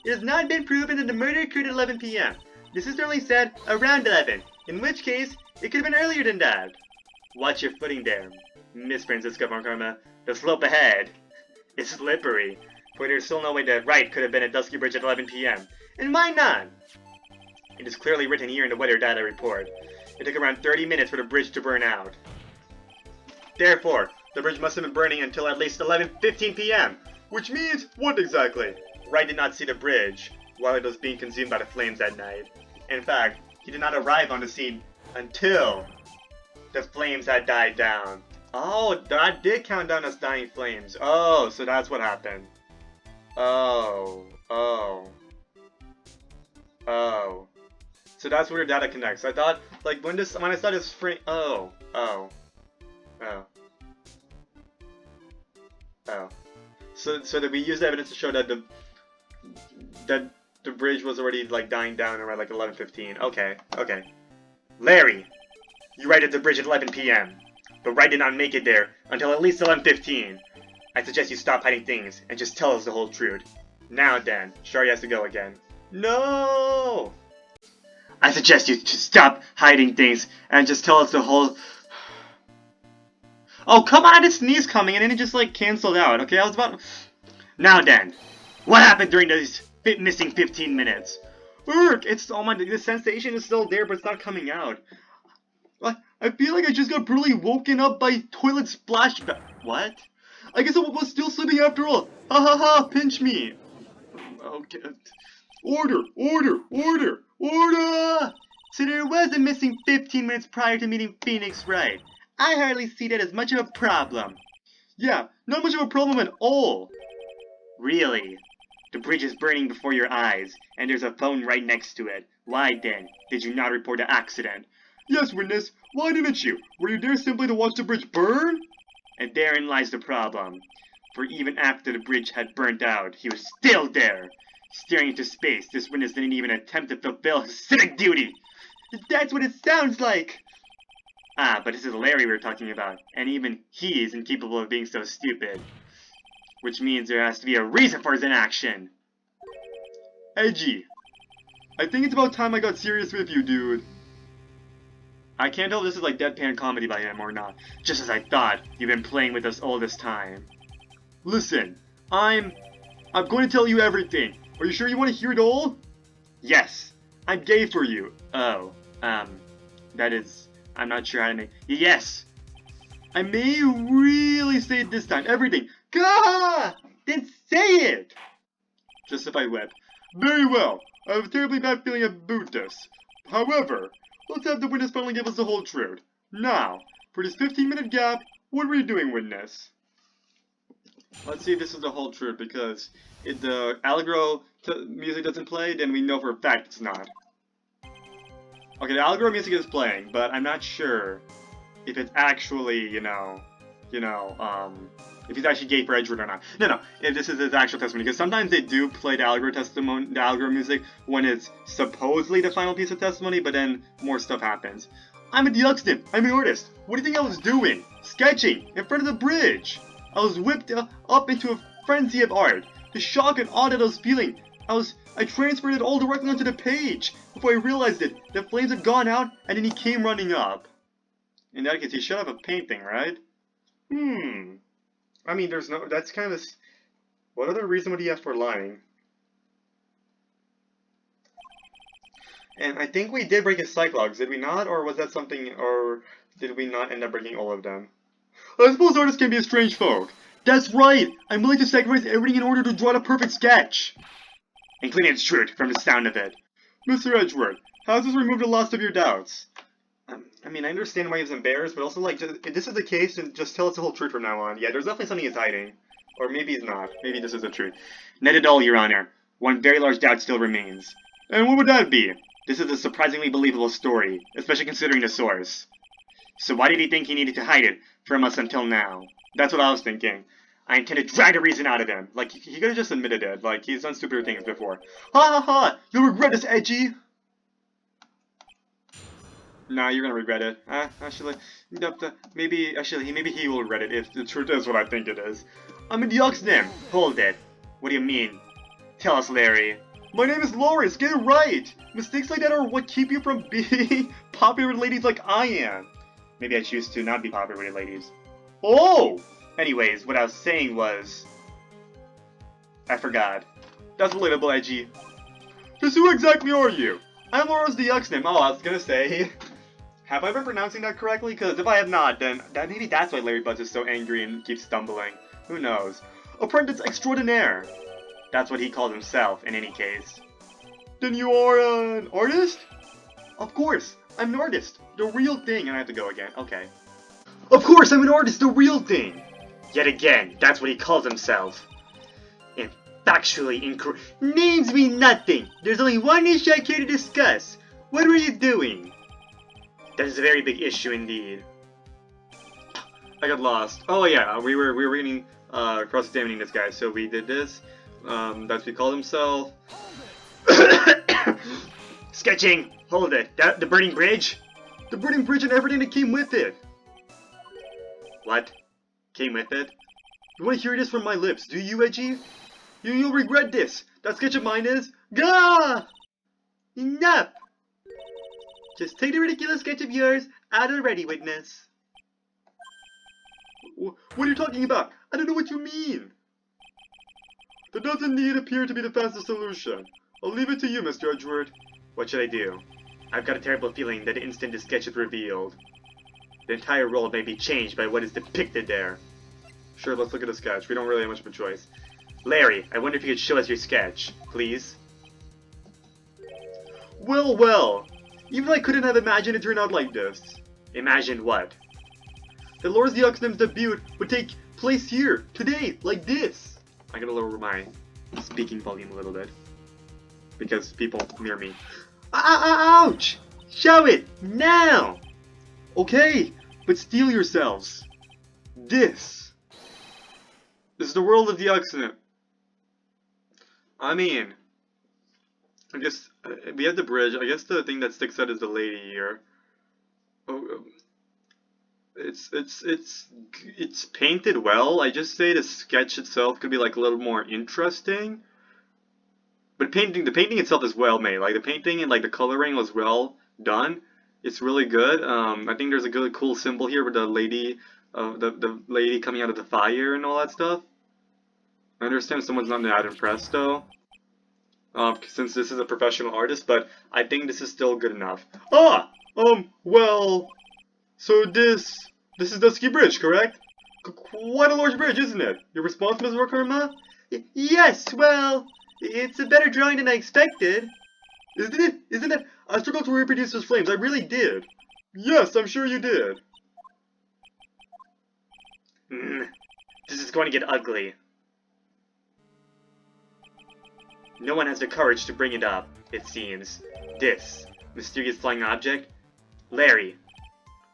It has not been proven that the murder occurred at 11 p.m. The sister only said around 11, in which case, it could have been earlier than that. Watch your footing there, Miss Francisca von Karma. The slope ahead is slippery, for there's still no way that Wright could have been at Dusky Bridge at 11 p.m. And why not? It is clearly written here in the weather data report. It took around 30 minutes for the bridge to burn out. Therefore, the bridge must have been burning until at least 11:15 p.m. Which means, what exactly? Wright did not see the bridge while it was being consumed by the flames that night. In fact, he did not arrive on the scene until the flames had died down. Oh, that did count down as dying flames. Oh, so that's what happened. Oh. So that's where your data connects. I thought, like, when I saw this frame. Oh. So that we used evidence to show that the bridge was already like dying down around like 11:15. Okay. Larry, you arrived at the bridge at 11 p.m. But Wright did not make it there until at least 11:15. I suggest you stop hiding things and just tell us the whole truth. Now then, Shari has to go again. No! I suggest you to stop hiding things and just tell us the whole... Oh, come on, I had a sneeze coming and then it just like canceled out. Okay, I was about... Now then, what happened during those missing 15 minutes? It's... Oh my... The sensation is still there, but it's not coming out. I feel like I just got brutally woken up by toilet splashback. What? I guess I was still sleeping after all. Ha ha ha, pinch me. Okay. Order! So there was a missing 15 minutes prior to meeting Phoenix Wright. I hardly see that as much of a problem. Yeah, not much of a problem at all. Really? The bridge is burning before your eyes, and there's a phone right next to it. Why then did you not report the accident? Yes, witness. Why didn't you? Were you there simply to watch the bridge burn? And therein lies the problem. For even after the bridge had burnt out, he was still there. Staring into space, this witness didn't even attempt to fulfill his civic duty. That's what it sounds like. Ah, but this is Larry we're talking about, and even he is incapable of being so stupid. Which means there has to be a reason for his inaction. Edgy. I think it's about time I got serious with you, dude. I can't tell if this is like deadpan comedy by him or not. Just as I thought, you've been playing with us all this time. Listen, I'm going to tell you everything. Are you sure you want to hear it all? Yes, I'm gay for you. Oh, that is, I'm not sure how to make... Yes! I may really say it this time, everything. Gah! Then say it! Justified web. Very well, I have a terribly bad feeling about this. However, let's have the witness finally give us the whole truth. Now, for this 15-minute gap, what were you doing, witness? Let's see if this is the whole truth, because if the Allegro music doesn't play, then we know for a fact it's not. Okay, the Allegro music is playing, but I'm not sure if it's actually, if he's actually gay for Edgewood or not. No, if this is his actual testimony, because sometimes they do play the Allegro music when it's supposedly the final piece of testimony, but then more stuff happens. I'm a Deluxton. I'm an artist. What do you think I was doing? Sketching in front of the bridge. I was whipped up into a frenzy of art. The shock and awe that I was feeling, I transferred it all directly onto the page. Before I realized it, the flames had gone out, and then he came running up. In that case, he should have a painting, right? I mean, that's kind of... What other reason would he have for lying? And I think we did break his Cyclops, did we not? Or was that something, or did we not end up breaking all of them? I suppose artists can be a strange folk. That's right! I'm willing to sacrifice everything in order to draw the perfect sketch! Including its truth, from the sound of it. Mr. Edgeworth, how does this remove the last of your doubts? I mean, I understand why he was embarrassed, but also, like, if this is the case, then just tell us the whole truth from now on. Yeah, there's definitely something he's hiding. Or maybe he's not. Maybe this is the truth. Not at all, Your Honor. One very large doubt still remains. And what would that be? This is a surprisingly believable story, especially considering the source. So why did he think he needed to hide it from us until now? That's what I was thinking. I intend to drag the reason out of him. Like, he could have just admitted it. Like, he's done stupider things before. Ha ha ha! You'll regret this, Edgy! Nah, you're gonna regret it. Actually, maybe he will regret it if the truth is what I think it is. I'm in the Oxnam! Hold it. What do you mean? Tell us, Larry. My name is Lawrence, get it right! Mistakes like that are what keep you from being popular with ladies like I am. Maybe I choose to not be popular with ladies. Oh! Anyways, what I was saying was... I forgot. That's relatable, Edgy. Just who exactly are you? I'm Lawrence the Oxnam. Oh, I was gonna say... Have I been pronouncing that correctly? Because if I have not, then maybe that's why Larry Butz is so angry and keeps stumbling. Who knows? Apprentice extraordinaire! That's what he calls himself, in any case. Then you are an artist? Of course, I'm an artist. The real thing. And I have to go again. Okay. Of course, I'm an artist, the real thing! Yet again, that's what he calls himself. And factually incorrect. Names mean nothing! There's only one issue I care to discuss. What were you doing? That is a very big issue indeed. I got lost. Oh yeah, we were reading, cross-examining this guy, so we did this. That's what he called himself. Sketching! Hold it. The burning bridge? The burning bridge and everything that came with it! What? Came with it? You want to hear this from my lips, do you, Edgy? You'll regret this! That sketch of mine is... Gah! Enough! Just take the ridiculous sketch of yours out already, witness. What are you talking about? I don't know what you mean. That does indeed appear to be the fastest solution. I'll leave it to you, Mr. Edgeworth. What should I do? I've got a terrible feeling that the instant the sketch is revealed, the entire world may be changed by what is depicted there. Sure, let's look at the sketch. We don't really have much of a choice. Larry, I wonder if you could show us your sketch, please? Well, well. Even I couldn't have imagined it turned out like this. Imagined what? That Lawrence the Oxnam's debut would take place here, today, like this. I gotta lower my speaking volume a little bit. Because people near me. Ouch! Show it! Now! Okay, but steel yourselves. This is the world of the Oxnam. I mean... I guess we have the bridge. I guess the thing that sticks out is the lady here. Oh, it's painted well. I just say the sketch itself could be like a little more interesting. But the painting itself is well made. Like the painting and like the coloring was well done. It's really good. I think there's a good cool symbol here with the lady, the lady coming out of the fire and all that stuff. I understand someone's not that impressed though. Since this is a professional artist, but I think this is still good enough. Well, so this is Dusky Bridge, correct? Quite a large bridge, isn't it? Your response, Ms. Rokarma? Yes, well, it's a better drawing than I expected. Isn't it? Isn't it? I struggled to reproduce those flames, I really did. Yes, I'm sure you did. This is going to get ugly. No one has the courage to bring it up, it seems. This mysterious flying object? Larry.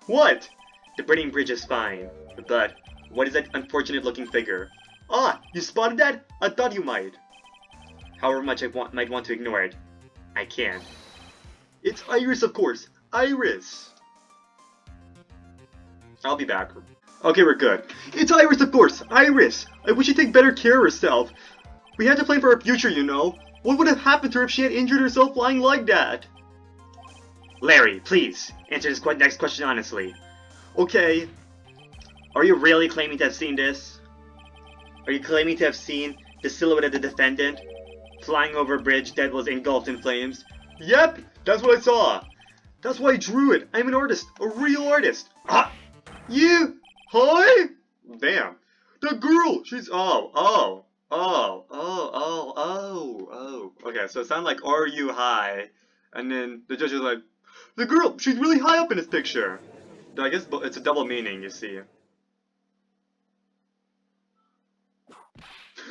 What? The burning bridge is fine, but what is that unfortunate looking figure? Ah, you spotted that? I thought you might. However much I might want to ignore it, I can't. It's Iris, of course. Iris. I'll be back. Okay, we're good. It's Iris, of course. Iris. I wish she'd take better care of herself. We had to plan for her future, you know. What would have happened to her if she had injured herself flying like that? Larry, please, answer this next question honestly. Okay. Are you really claiming to have seen this? Are you claiming to have seen the silhouette of the defendant flying over a bridge that was engulfed in flames? Yep, that's what I saw. That's why I drew it. I'm an artist, a real artist. Ah, you? Hi? Damn. The girl, she's, oh. Okay, so it sounded like, are you high? And then the judge is like, the girl, she's really high up in this picture. I guess it's a double meaning, you see.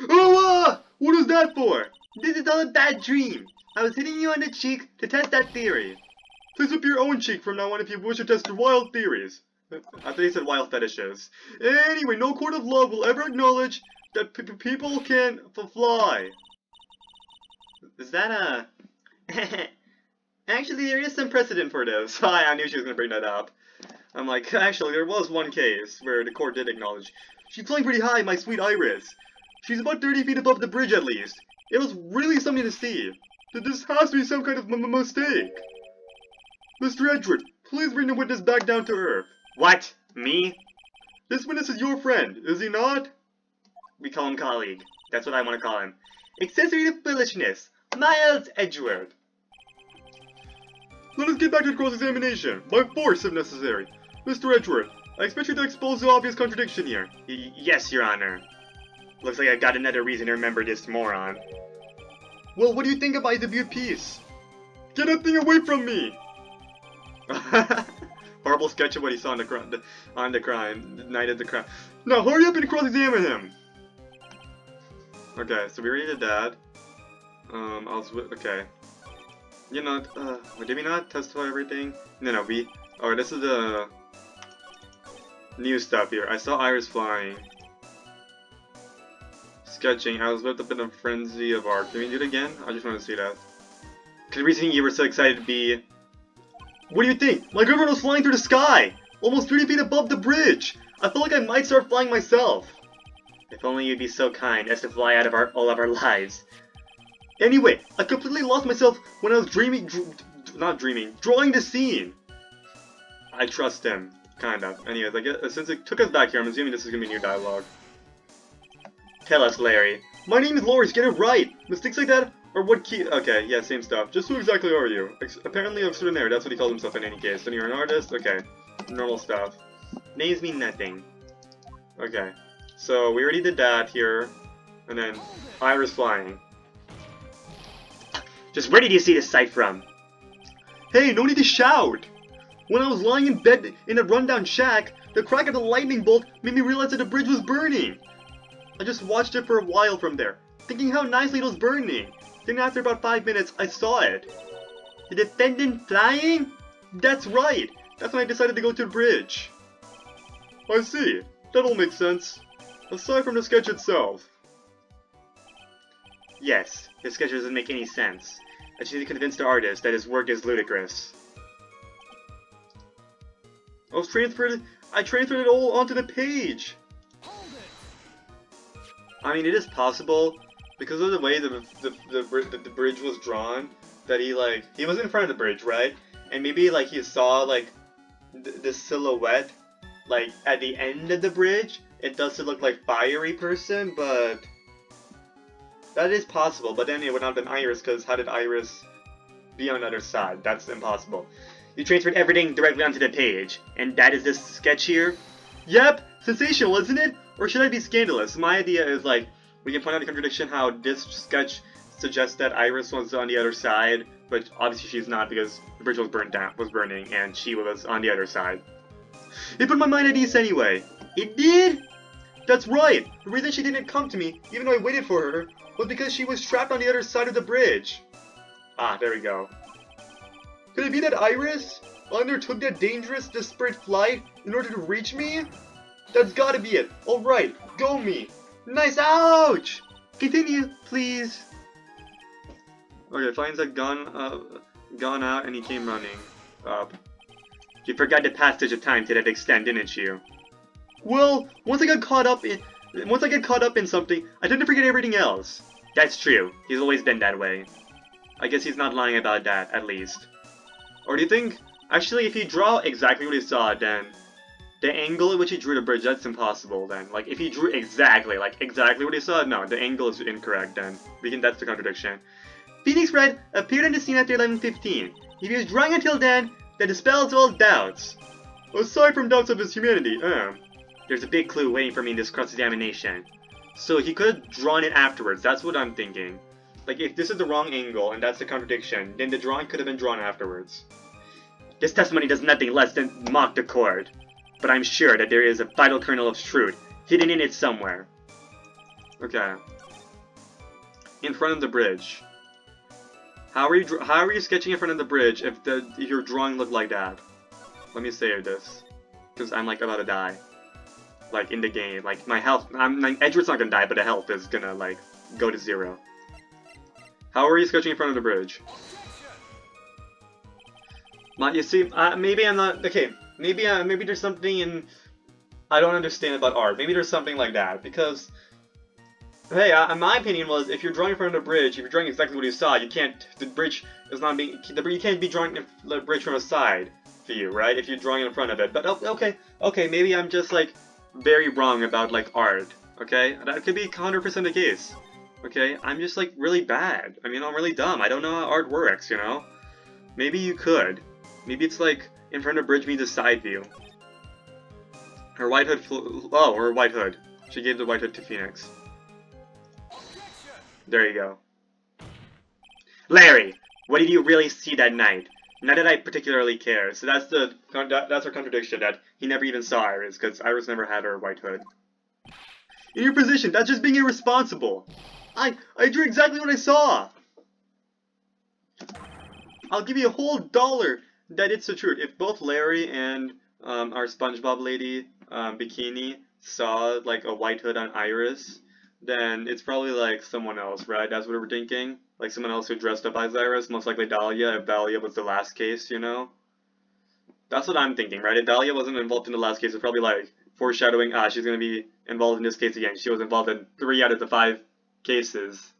Oh, what was that for? This is all a bad dream. I was hitting you on the cheek to test that theory. Please whip your own cheek from now on if you wish to test your wild theories. I thought he said wild fetishes. Anyway, no court of law will ever acknowledge that people can fly. Is that a... Actually, there is some precedent for this. I knew she was going to bring that up. I'm like, actually, there was one case where the court did acknowledge. She's flying pretty high, my sweet Iris. She's about 30 feet above the bridge at least. It was really something to see. This has to be some kind of mistake. Mr. Edgeworth, please bring the witness back down to earth. What? Me? This witness is your friend, is he not? We call him colleague. That's what I want to call him. Accessory to foolishness. Miles Edgeworth. Let us get back to the cross-examination. By force, if necessary. Mr. Edgeworth, I expect you to expose the obvious contradiction here. Yes, Your Honor. Looks like I got another reason to remember this moron. Well, what do you think of my debut piece? Get that thing away from me! Horrible sketch of what he saw on the night of the crime. Now hurry up and cross-examine him! Okay, so we already did that. Okay. You know, did we not testify everything? No, oh, this is the new stuff here. I saw Iris flying. Sketching, I was whipped up in a frenzy of art. Can we do it again? I just want to see that. Because recently you were so excited to be... What do you think? My girlfriend was flying through the sky! Almost 30 feet above the bridge! I felt like I might start flying myself. If only you'd be so kind as to fly out of all of our lives. Anyway, I completely lost myself when I was drawing the scene. I trust him. Kind of. Anyways, I guess, since it took us back here, I'm assuming this is going to be new dialogue. Tell us, Larry. My name is Loris, get it right! Mistakes like that are what key- Okay, yeah, same stuff. Just who exactly are you? Apparently extraordinary, that's what he calls himself in any case. Then you're an artist? Okay. Normal stuff. Names mean nothing. Okay. So, we already did that here. And then, Iris flying. Just where did you see this sight from? Hey, no need to shout! When I was lying in bed in a rundown shack, the crack of the lightning bolt made me realize that the bridge was burning. I just watched it for a while from there, thinking how nicely it was burning. Then after about 5 minutes, I saw it. The defendant flying? That's right! That's when I decided to go to the bridge. I see. That all makes sense. Aside from the sketch itself. Yes, his sketch doesn't make any sense. I just need to convince the artist that his work is ludicrous. I transferred it all onto the page! I mean, it is possible, because of the way the bridge was drawn, that he was in front of the bridge, right? And maybe, he saw, the silhouette, at the end of the bridge. It does look like fiery person, but... That is possible, but then it would not have been Iris, because how did Iris be on the other side? That's impossible. You transferred everything directly onto the page, and that is this sketch here? Yep! Sensational, isn't it? Or should I be scandalous? My idea is, we can point out the contradiction how this sketch suggests that Iris was on the other side, but obviously she's not because the bridge was burning, and she was on the other side. It put my mind at ease anyway. It did? That's right! The reason she didn't come to me, even though I waited for her, was because she was trapped on the other side of the bridge. Ah, there we go. Could it be that Iris undertook that dangerous, desperate flight in order to reach me? That's gotta be it. Alright, go me. Nice, ouch! Continue, please. Okay, Flames had gone out and he came running up. You forgot the passage of time to that extent, didn't you? Well, once I get caught up in something, I tend to forget everything else. That's true. He's always been that way. I guess he's not lying about that, at least. Or do you think, actually, if he draw exactly what he saw, then the angle at which he drew the bridge, that's impossible, then. If he drew exactly what he saw, no, the angle is incorrect, then. That's the contradiction. Phoenix Red appeared on the scene after 11:15. If he was drawing until then, that dispels all doubts. Aside from doubts of his humanity, there's a big clue waiting for me in this cross-examination. So he could have drawn it afterwards, that's what I'm thinking. Like, if this is the wrong angle and that's the contradiction, then the drawing could have been drawn afterwards. This testimony does nothing less than mock the court, but I'm sure that there is a vital kernel of truth hidden in it somewhere. Okay. In front of the bridge. How are you sketching in front of the bridge if your drawing looked like that? Let me save this, because I'm like about to die. Like in the game, like my health, Edward's not gonna die, but the health is gonna like go to 0. How are you sketching in front of the bridge? You see, maybe I'm not okay. Maybe there's something in I don't understand about art. Maybe there's something like that because. Hey, my opinion was if you're drawing in front of the bridge, if you're drawing exactly what you saw, you can't. The bridge is not being. You can't be drawing the bridge from a side for you, right? If you're drawing in front of it. But okay, maybe I'm just like very wrong about like art. Okay, that could be 100% the case. Okay, I'm just like really bad. I mean, I'm really dumb. I don't know how art works, you know. Maybe you could. Maybe it's like in front of the bridge means a side view. Her white hood. Her white hood. She gave the white hood to Phoenix. There you go. Larry, what did you really see that night? Not that I particularly care. So that's our contradiction, that he never even saw Iris, because Iris never had her white hood. In your position, that's just being irresponsible. I drew exactly what I saw. I'll give you a whole $1 that it's the truth. If both Larry and our SpongeBob lady bikini saw like a white hood on Iris, then it's probably like someone else, right? That's what we're thinking. Like someone else who dressed up as Iris, most likely Dahlia, if Dahlia was the last case, you know? That's what I'm thinking, right? If Dahlia wasn't involved in the last case, it's probably like foreshadowing, she's gonna be involved in this case again. She was involved in 3 out of the 5 cases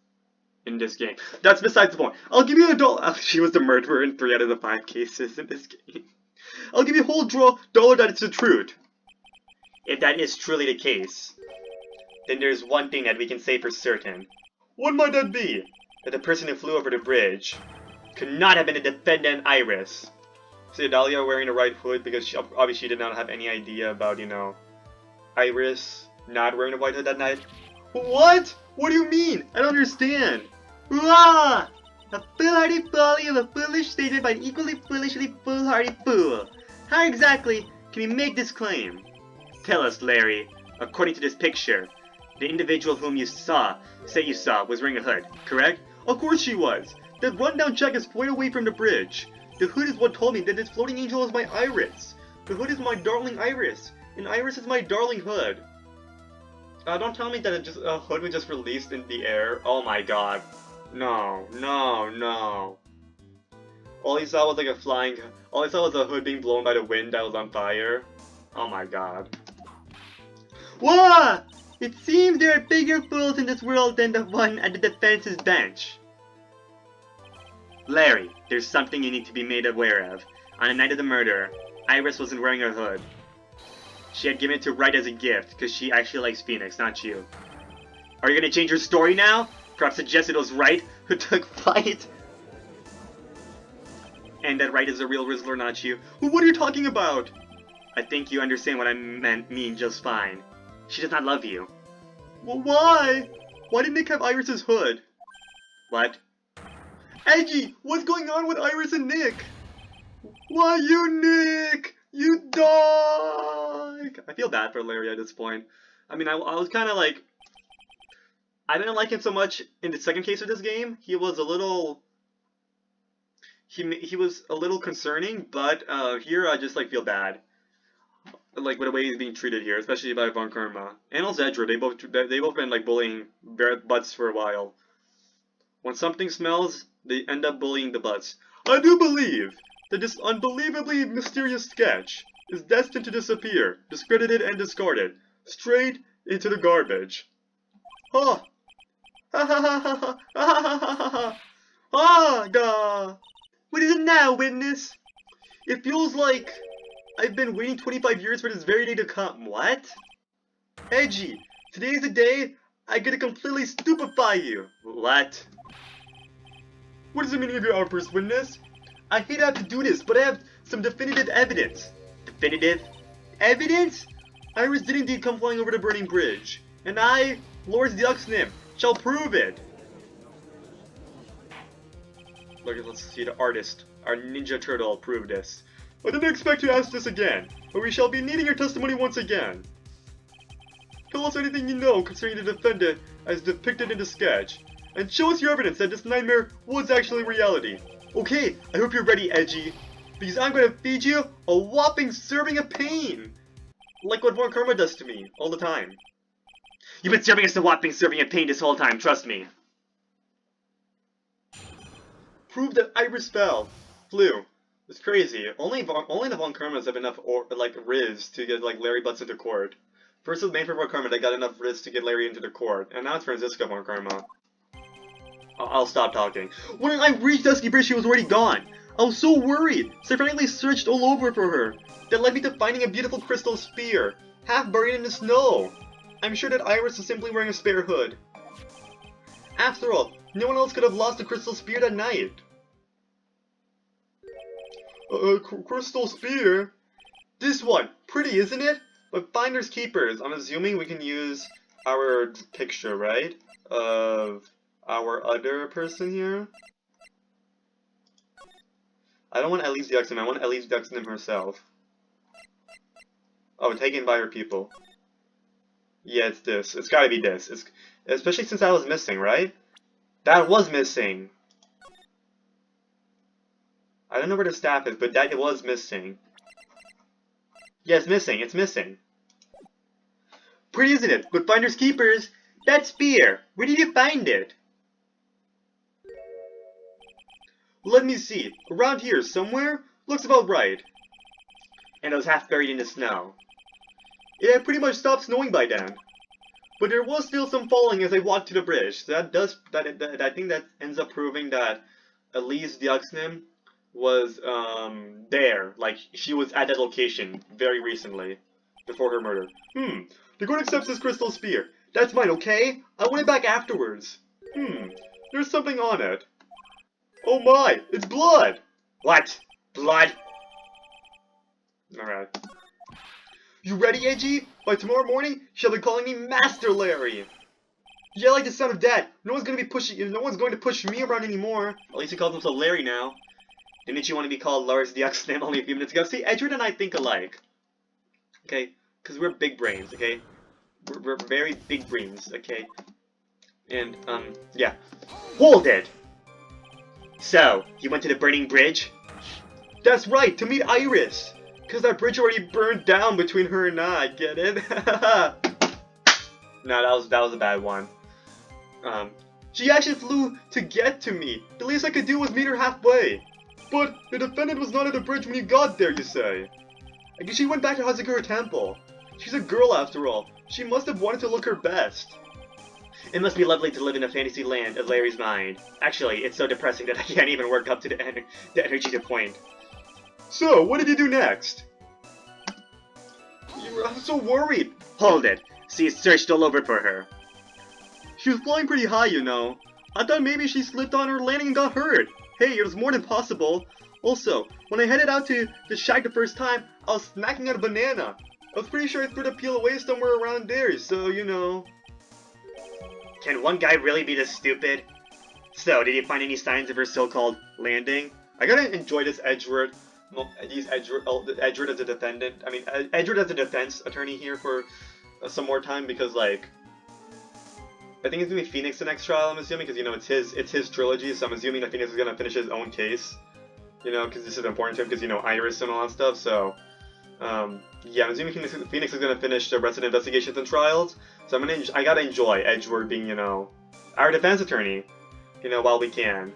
in this game. That's besides the point. I'll give you a $1. She was the murderer in 3 out of the 5 cases in this game. I'll give you a whole $1 that it's the truth. If that is truly the case, then there's one thing that we can say for certain. What might that be? That the person who flew over the bridge could not have been the defendant Iris. See Dahlia wearing the right hood because she obviously did not have any idea about, you know, Iris not wearing a white hood that night. What? What do you mean? I don't understand. Ah! A foolhardy folly of a foolish statement by an equally foolishly foolhardy fool. How exactly can we make this claim? Tell us, Larry. According to this picture, the individual whom you saw, was wearing a hood, correct? Of course she was! That rundown check is point away from the bridge. The hood is what told me that this floating angel is my Iris. The hood is my darling Iris, and Iris is my darling hood. Don't tell me that a hood was just released in the air. Oh my god. No. All he saw was like all he saw was a hood being blown by the wind that was on fire. Oh my god. What? It seems there are bigger fools in this world than the one at the defense's bench. Larry, there's something you need to be made aware of. On the night of the murder, Iris wasn't wearing her hood. She had given it to Wright as a gift, because she actually likes Phoenix, not you. Are you gonna change your story now? Perhaps suggest it was Wright who took flight? And that Wright is a real Rizzler, not you. What are you talking about? I think you understand what I mean just fine. She does not love you. Well, why? Why did Nick have Iris's hood? What? Edgy! What's going on with Iris and Nick? Why you, Nick? You dog! I feel bad for Larry at this point. I mean, I was kind of like... I didn't like him so much in the second case of this game. He was a little... He was a little concerning, but here I just like feel bad. Like with the way he's being treated here, especially by Von Karma. And also Edra, they both been like bullying Butz for a while. When something smells, they end up bullying the Butz. I do believe that this unbelievably mysterious sketch is destined to disappear, discredited and discarded, straight into the garbage. Ha! Ha ha ha ha ha ha ha ha! Ah, gah! What is it now, witness? It feels like I've been waiting 25 years for this very day to come. What? Edgy, today's the day I get to completely stupefy you. What? What is the meaning of your outburst, witness? I hate to have to do this, but I have some definitive evidence. Definitive evidence? Iris did indeed come flying over the burning bridge, and I, Lord Deoxnym, shall prove it. Look, let's see the artist, our Ninja Turtle, prove this. I didn't expect to ask this again, but we shall be needing your testimony once again. Tell us anything you know concerning the defendant as depicted in the sketch, and show us your evidence that this nightmare was actually reality. Okay, I hope you're ready, Edgy, because I'm going to feed you a whopping serving of pain, like what Von Karma does to me all the time. You've been serving us a whopping serving of pain this whole time, trust me. Prove that Iris flew. It's crazy. Only the Von Karmas have enough Riz to get like Larry Butz into court. First it was Manfred Von Karma that got enough Riz to get Larry into the court, and now it's Franziska Von Karma. I'll stop talking. When I reached Dusky Bridge, she was already gone. I was so worried, so I frankly searched all over for her. That led me to finding a beautiful crystal spear, half buried in the snow. I'm sure that Iris was simply wearing a spare hood. After all, no one else could have lost the crystal spear that night. Crystal spear? This one, pretty, isn't it? But finders keepers. I'm assuming we can use our picture, right? Of our other person here. I don't want Elise Deoxnym, I want Elise Deoxnym herself. Oh, taken by her people. Yeah, it's this. It's gotta be this. Especially since that was missing, right? That was missing. I don't know where the staff is, but it was missing. Yeah, it's missing. It's missing. Pretty, isn't it? But finders keepers. That spear. Where did you find it? Let me see. Around here somewhere? Looks about right. And it was half buried in the snow. It had pretty much stopped snowing by then. But there was still some falling as I walked to the bridge. So I think that ends up proving that Elise Deoxnym was there. Like, she was at that location very recently. Before her murder. The court accepts this crystal spear. That's mine, okay? I want it back afterwards. There's something on it. Oh my, it's blood! What? Blood? Alright. You ready, Edgy? By tomorrow morning, she'll be calling me Master Larry! Yeah, I like the sound of that. No one's going to push me around anymore. At least he calls himself Larry now. Didn't you want to be called Lars Deoxnym only a few minutes ago? See, Edward and I think alike. Okay? Because we're big brains, okay? We're very big brains, okay? And, yeah. Hold it! So, you went to the burning bridge? That's right, to meet Iris! Because that bridge already burned down between her and I, get it? No, that was a bad one. She actually flew to get to me. The least I could do was meet her halfway. But the defendant was not at the bridge when you got there, you say? I guess she went back to Hazakura Temple. She's a girl after all. She must have wanted to look her best. It must be lovely to live in a fantasy land of Larry's mind. Actually, it's so depressing that I can't even work up to the energy to point. So, what did you do next? I'm so worried. Hold it. See, searched all over for her. She was flying pretty high, you know. I thought maybe she slipped on her landing and got hurt. Hey, it was more than possible. Also, when I headed out to the shack the first time, I was snacking on a banana. I was pretty sure I threw the peel away somewhere around there, so, you know. Can one guy really be this stupid? So, did you find any signs of her so-called landing? I gotta enjoy this Edward as a defendant. I mean, Edward as a defense attorney here for some more time because, like, I think it's gonna be Phoenix the next trial. I'm assuming because you know it's his trilogy, so I'm assuming that Phoenix is gonna finish his own case. You know, because this is important to him because you know Iris and all that stuff. So, yeah, I'm assuming Phoenix is gonna finish the rest of the investigations and trials. So I gotta enjoy Edward being, you know, our defense attorney, you know, while we can.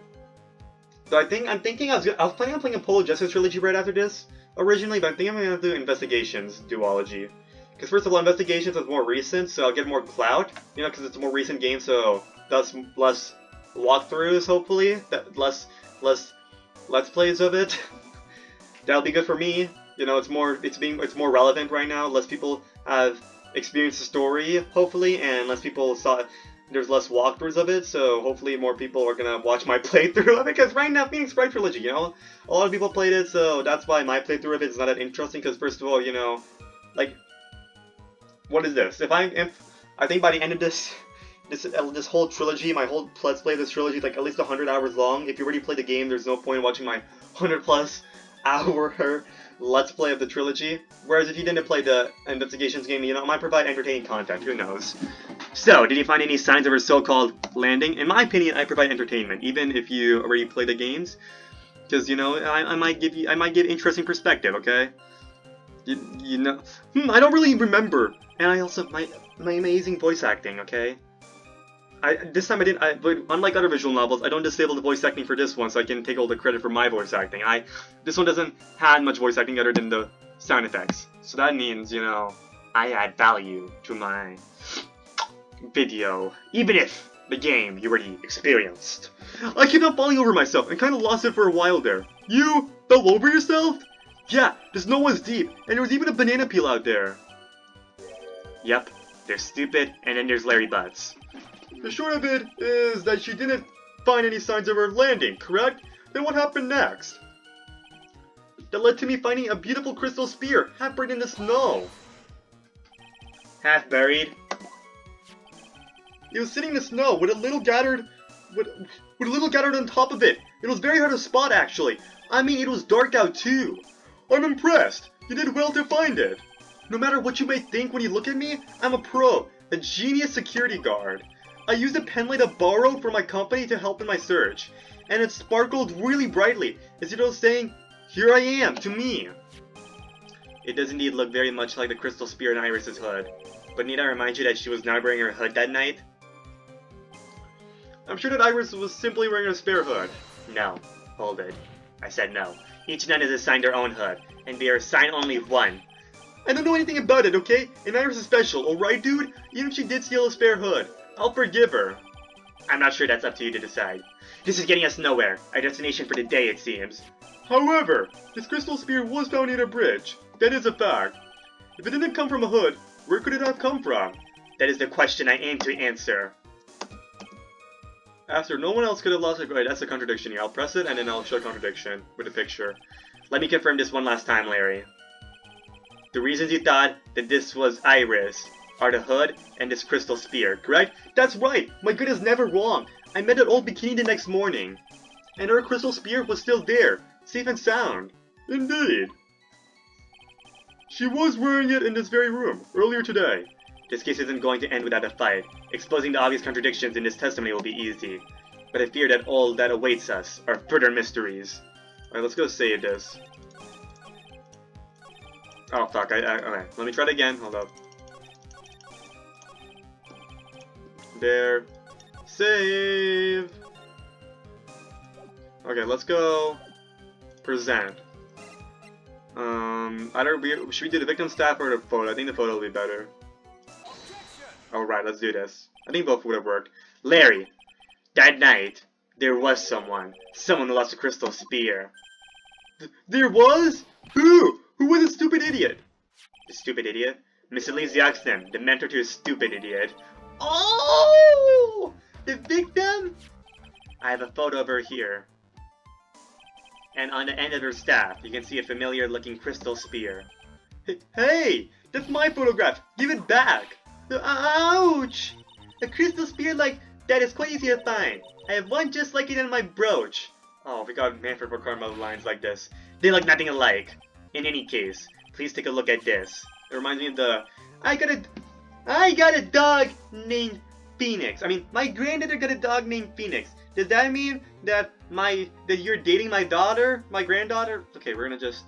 So I'm thinking I was planning on playing a Polo Justice trilogy right after this originally, but I think I'm gonna do Investigations duology. Because first of all, Investigations is more recent, so I'll get more clout, you know, because it's a more recent game, so thus less walkthroughs, hopefully, less let's plays of it. That'll be good for me. You know, it's more relevant right now. Less people have experienced the story, hopefully, and less people there's less walkthroughs of it, so hopefully more people are gonna watch my playthrough of it, because right now, Phoenix Wright Trilogy, you know, a lot of people played it, so that's why my playthrough of it is not that interesting, because first of all, you know, like, what is this? If I think by the end of this whole trilogy, my whole Let's Play of this trilogy is like at least 100 hours long. If you already played the game, there's no point in watching my 100+ hour Let's Play of the trilogy. Whereas if you didn't play the Investigations game, you know, it might provide entertaining content, who knows. So, did you find any signs of her so-called landing? In my opinion, I provide entertainment, even if you already play the games. Because, you know, I might give interesting perspective, okay? You know, I don't really remember. And I also, my amazing voice acting, okay? This time I didn't, but unlike other visual novels, I don't disable the voice acting for this one, so I can take all the credit for my voice acting. This one doesn't have much voice acting other than the sound effects. So that means, you know, I add value to my video, even if the game you already experienced. I kept on falling over myself and kind of lost it for a while there. You fell over yourself? Yeah, the snow was deep, and there was even a banana peel out there. Yep, they're stupid, and then there's Larry Butz. The short of it is that she didn't find any signs of her landing, correct? Then what happened next? That led to me finding a beautiful crystal spear, half buried in the snow. Half buried? It was sitting in the snow with a little gathered on top of it. It was very hard to spot, actually. I mean, it was dark out too. I'm impressed. You did well to find it. No matter what you may think when you look at me, I'm a pro, a genius security guard. I used a penlight I borrowed from my company to help in my search, and it sparkled really brightly, as if it was saying, "Here I am," to me. It does indeed look very much like the crystal spear in Iris's hood, but need I remind you that she was not wearing her hood that night? I'm sure that Iris was simply wearing a spare hood. No. Hold it. I said no. Each nun is assigned their own hood, and we are assigned only one. I don't know anything about it, okay? And Iris is special, alright dude? Even if she did steal a spare hood, I'll forgive her. I'm not sure that's up to you to decide. This is getting us nowhere. Our destination for the day, it seems. However, this crystal spear was found near a bridge. That is a fact. If it didn't come from a hood, where could it have come from? That is the question I aim to answer. After no one else could have lost it. Right, that's a contradiction here. I'll press it and then I'll show contradiction with a picture. Let me confirm this one last time, Larry. The reasons you thought that this was Iris are the hood and this crystal spear, correct? That's right! My gut is never wrong! I met that old bikini the next morning. And her crystal spear was still there, safe and sound. Indeed. She was wearing it in this very room, earlier today. This case isn't going to end without a fight. Exposing the obvious contradictions in this testimony will be easy. But I fear that all that awaits us are further mysteries. Alright, let's go save this. Oh, fuck. Okay, let me try it again. Hold up. There. Save! Okay, let's go. Present. Should we do the victim staff or the photo? I think the photo will be better. Alright, let's do this. I think both would have worked. Larry, that night, there was someone. Someone who lost a crystal spear. There was? Who? Who was the stupid idiot? The stupid idiot? Mr. Lysiaxton, the mentor to a stupid idiot. Oh! The victim? I have a photo of her here. And on the end of her staff, you can see a familiar looking crystal spear. Hey! That's my photograph! Give it back! Ouch! A crystal spear like that is quite easy to find. I have one just like it in my brooch. Oh, we got Manfred Bocarmo lines like this. They look nothing alike. In any case, please take a look at this. It reminds me of the I got a dog named Phoenix. I mean, my granddaughter got a dog named Phoenix. Does that mean that you're dating my daughter? My granddaughter? Okay, we're gonna just...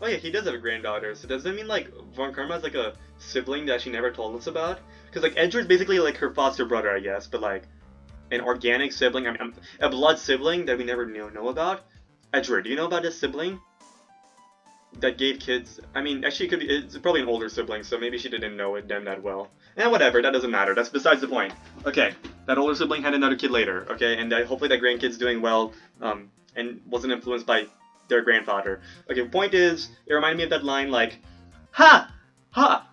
Oh yeah, he does have a granddaughter. So does that mean like Von Karma is like a sibling that she never told us about? Because like Edward's basically like her foster brother, I guess, but like an organic sibling, I mean, a blood sibling that we never know about. Edward, do you know about this sibling? That gave kids... I mean, actually, it's probably an older sibling, so maybe she didn't know them that well. And whatever, that doesn't matter. That's besides the point. Okay, that older sibling had another kid later, okay? And hopefully that grandkid's doing well, and wasn't influenced by their grandfather. Okay, point is, it reminded me of that line like, Ha! Ha!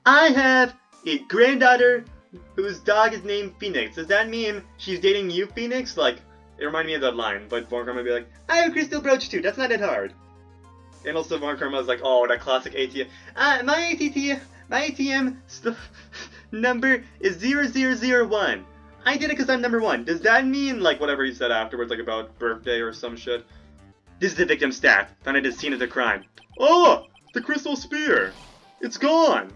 I have a granddaughter whose dog is named Phoenix. Does that mean she's dating you, Phoenix? Like, it reminded me of that line, but Von Karma would be like, I have a crystal brooch too, that's not that hard. And also Von Karma was like, oh, that classic ATM. My ATM number is 0001. I did it because I'm number 1. Does that mean, like, whatever he said afterwards, like about birthday or some shit? This is the victim's staff, found at the scene of the crime. Oh! The crystal spear! It's gone!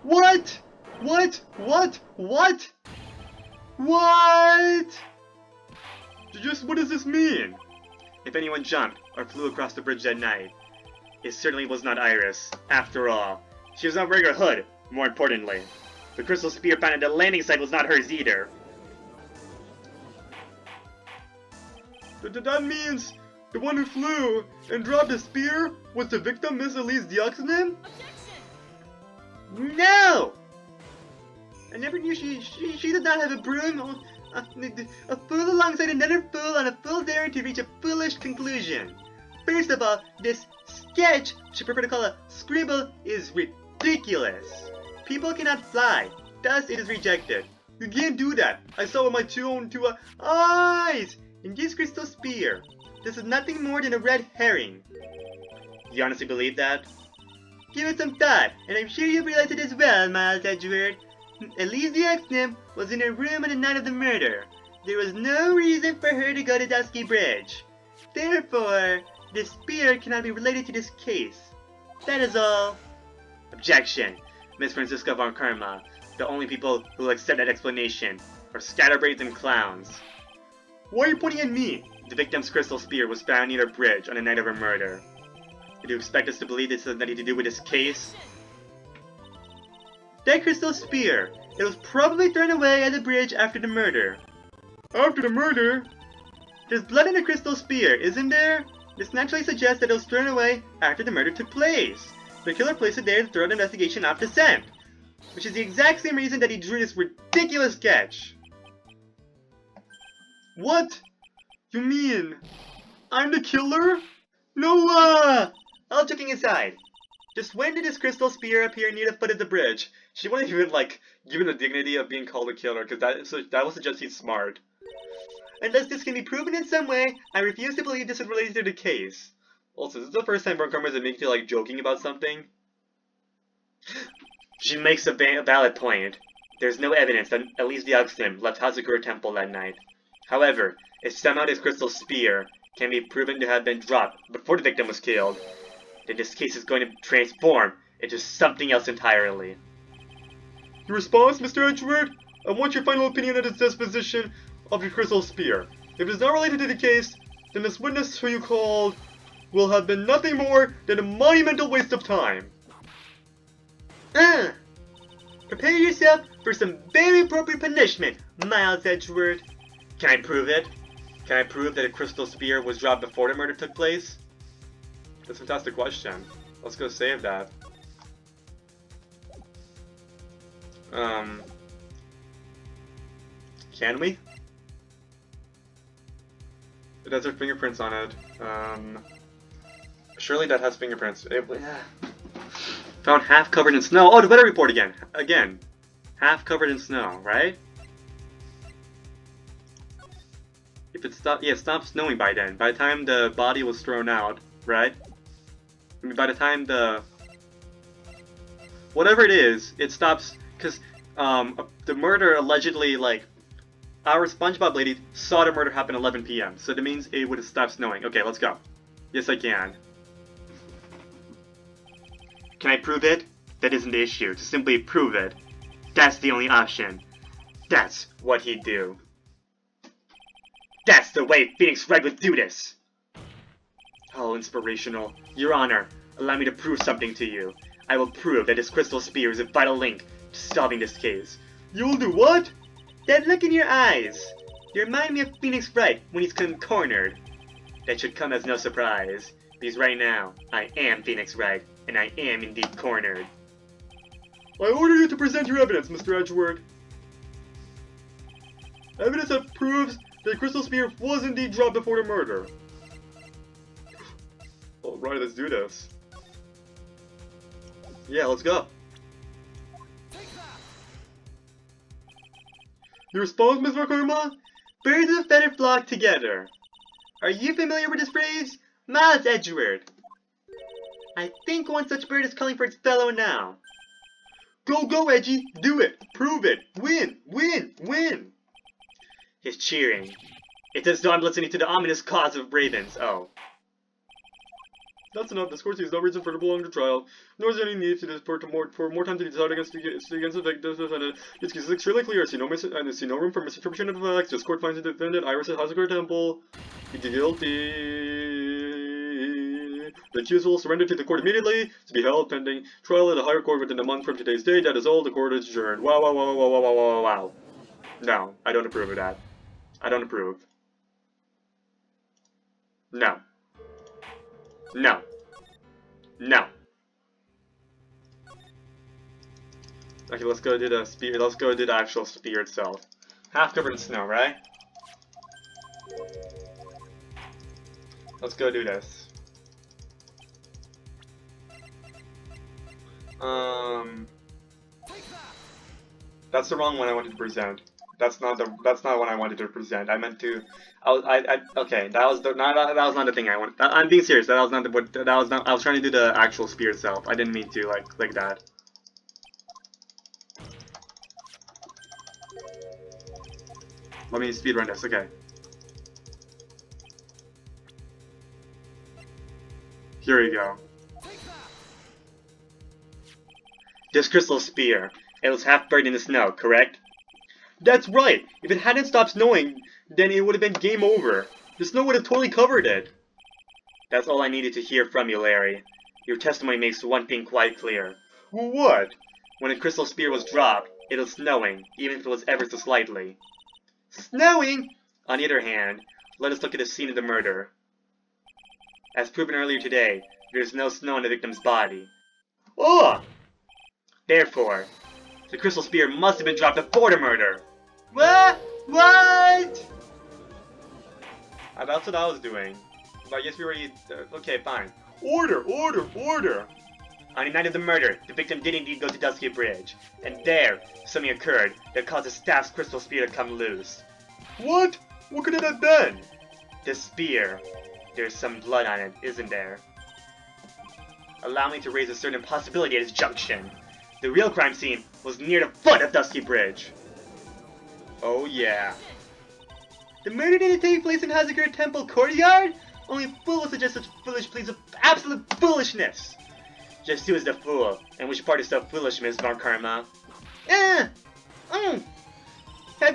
What? What? What does this mean? If anyone jumped or flew across the bridge that night, it certainly was not Iris. After all, she was not wearing a hood, more importantly. The crystal spear found at the landing site was not hers either. That means the one who flew and dropped the spear was the victim, Miss Elise Dioxanin? No! I never knew she did not have a broom. A fool alongside another fool on a fool's errand to reach a foolish conclusion. First of all, this sketch, which I prefer to call a scribble, is ridiculous. People cannot fly, thus it is rejected. You can't do that. I saw with my own two eyes. In this crystal spear, this is nothing more than a red herring. You honestly believe that? Give it some thought, and I'm sure you've realized it as well, Miles Edgeworth. Elise Dioxanin was in her room on the night of the murder. There was no reason for her to go to Dusky Bridge. Therefore, this spear cannot be related to this case. That is all. Objection. Miss Franziska von Karma. The only people who will accept that explanation are scatterbrains and clowns. Why are you pointing at me? The victim's crystal spear was found near a bridge on the night of her murder. Do you expect us to believe this has nothing to do with this case? That crystal spear, it was probably thrown away at the bridge after the murder. After the murder? There's blood in the crystal spear, isn't there? This naturally suggests that it was thrown away after the murder took place. The killer placed it there to throw the investigation off the scent, which is the exact same reason that he drew this ridiculous sketch. What? You mean I'm the killer? No, all joking aside, just when did this crystal spear appear near the foot of the bridge? She wasn't even, like, given the dignity of being called a killer, because that would suggest he's smart. Unless this can be proven in some way, I refuse to believe this is related to the case. Also, this is the first time Von Karma is admitting to, like, joking about something. She makes a valid point. There's no evidence that Elise Dioxanin left Hazakura Temple that night. However, if somehow this crystal spear can be proven to have been dropped before the victim was killed, then this case is going to transform into something else entirely. Your response, Mr. Edgeworth? I want your final opinion on this disposition of the crystal spear. If it is not related to the case, then this witness who you called will have been nothing more than a monumental waste of time. Prepare yourself for some very appropriate punishment, Miles Edgeworth. Can I prove it? Can I prove that a crystal spear was dropped before the murder took place? That's a fantastic question. Let's go save that. Can we? It has her fingerprints on it. Surely that has fingerprints. Found half covered in snow. Oh, the weather report again. Again. Half covered in snow, right? If it stopped, yeah, it stopped snowing by then. By the time the body was thrown out, right? I mean, by the time the... whatever it is, it stops, because the murder allegedly, like, our SpongeBob lady saw the murder happen at 11 p.m. So that means it would have stopped snowing. Okay, let's go. Yes, I can. Can I prove it? That isn't the issue. To simply prove it. That's the only option. That's what he'd do. That's the way Phoenix Wright would do this! Oh, inspirational. Your Honor, allow me to prove something to you. I will prove that this crystal spear is a vital link to solving this case. You'll do what? That look in your eyes. You remind me of Phoenix Wright when he's cornered. That should come as no surprise, because right now, I am Phoenix Wright, and I am indeed cornered. I order you to present your evidence, Mr. Edgeworth. Evidence that proves the crystal spear was indeed dropped before the murder. Alright, let's do this. Yeah, let's go. Your response, Miss Karma? Birds of a feather flock together. Are you familiar with this phrase? Miles Edgeworth. I think one such bird is calling for its fellow now. Go, go, Edgy! Do it! Prove it! Win! Win! Win! He's cheering. It's as though I'm listening to the ominous cause of ravens. Oh. That's enough. This court sees no reason for the prolonged trial, nor is there any need for more time to decide against the defendant. Its case is extremely clear. I see no room for misinterpretation of the facts. This court finds the defendant, Iris at Hazakura Temple, guilty. The accused will surrender to the court immediately to be held pending trial at a higher court within a month from today's date. That is all. The court is adjourned. Wow, wow, wow, wow, wow, wow, wow, wow. No, I don't approve of that. I don't approve. No. No. No. Okay, let's go do the spear. Let's go do the actual spear itself. Half covered in snow, right? Let's go do this. That's the wrong one I wanted to present. That's not what I wanted to present. I meant to. Okay. That was not the thing I wanted. I'm being serious. That was not what. That was not. I was trying to do the actual spear itself. I didn't mean to like that. Let me speedrun this. Okay. Here we go. This crystal spear. It was half buried in the snow, correct? That's right! If it hadn't stopped snowing, then it would have been game over. The snow would have totally covered it. That's all I needed to hear from you, Larry. Your testimony makes one thing quite clear. What? When a crystal spear was dropped, it was snowing, even if it was ever so slightly. Snowing? On the other hand, let us look at the scene of the murder. As proven earlier today, there is no snow on the victim's body. Oh! Therefore, the crystal spear must have been dropped before the murder. What? What? That's what I was doing. But I guess we already... okay, fine. Order! Order! Order! On the night of the murder, the victim did indeed go to Dusky Bridge. And there, something occurred that caused the staff's crystal spear to come loose. What? What could it have been? The spear. There's some blood on it, isn't there? Allow me to raise a certain possibility at this junction. The real crime scene was near the foot of Dusky Bridge. Oh yeah. The murder didn't take place in Hazakura Temple courtyard? Only a fool would suggest such foolish pleas of absolute foolishness. Just who is the fool, and which part is so foolish, Ms. Karma? Have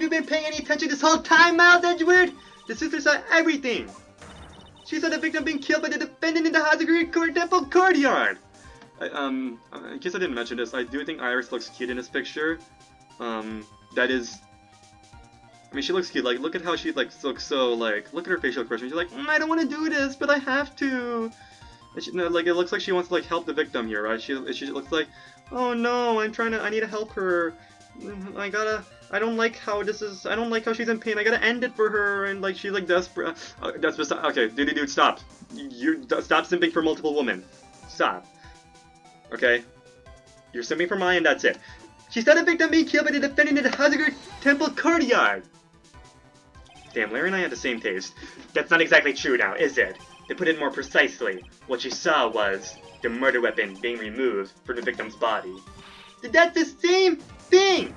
you been paying any attention this whole time, Miles Edgeworth? The sister saw everything. She saw the victim being killed by the defendant in the Hazakura Temple courtyard. In case I didn't mention this, I do think Iris looks cute in this picture. That is... I mean, she looks cute. Like, look at how she, like, looks so, like... Look at her facial expression. She's like, I don't want to do this, but I have to. And she, no, like, it looks like she wants to, like, help the victim here, right? She looks like, oh no, I need to help her. I don't like how this is... I don't like how she's in pain. I gotta end it for her, and, like, she's, like, desperate. Okay, dude, stop. Stop simping for multiple women. Stop. Okay? You're simping for mine, and that's it. She saw the victim being killed by the defendant in the Hazakura Temple courtyard! Damn, Larry and I had the same taste. That's not exactly true now, is it? To put it more precisely, what she saw was the murder weapon being removed from the victim's body. That's the same thing!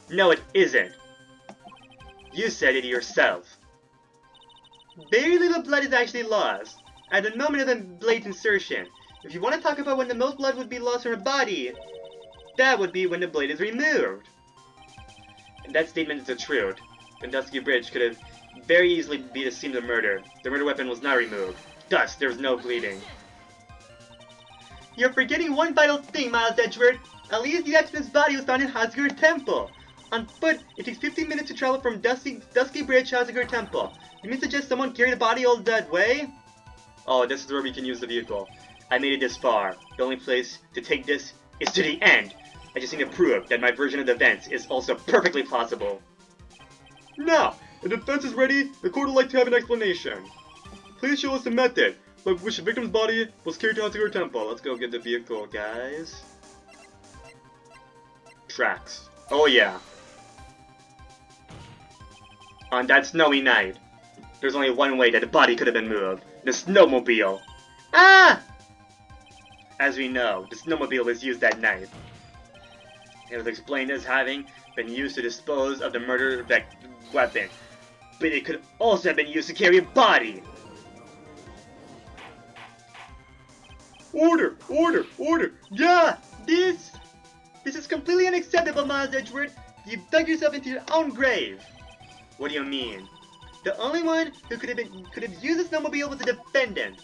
No, it isn't. You said it yourself. Very little blood is actually lost at the moment of the blade's insertion. If you want to talk about when the most blood would be lost from a body, that would be when the blade is removed. And that statement is the truth. The Dusky Bridge could have very easily be the scene of the murder. The murder weapon was not removed. Thus, there was no bleeding. You're forgetting one vital thing, Miles Edgeworth. At least the accident's body was found in Hazakura Temple. On foot, it takes 15 minutes to travel from Dusky Bridge to Hazakura Temple. You mean suggest someone carried the body all that way? Oh, this is where we can use the vehicle. I made it this far. The only place to take this is to the end. I just need to prove that my version of the events is also perfectly plausible. Now, if the defense is ready, the court would like to have an explanation. Please show us the method by which the victim's body was carried to Hazakura Temple. Let's go get the vehicle, guys. Tracks. Oh yeah. On that snowy night, there's only one way that the body could have been moved. The snowmobile. Ah! As we know, the snowmobile was used that night. It was explained as having been used to dispose of the murder weapon, but it could also have been used to carry a body. Order! Order! Order! Yeah! This is completely unacceptable, Miles Edgeworth. You've dug yourself into your own grave. What do you mean? The only one who could have used the snowmobile was the defendant.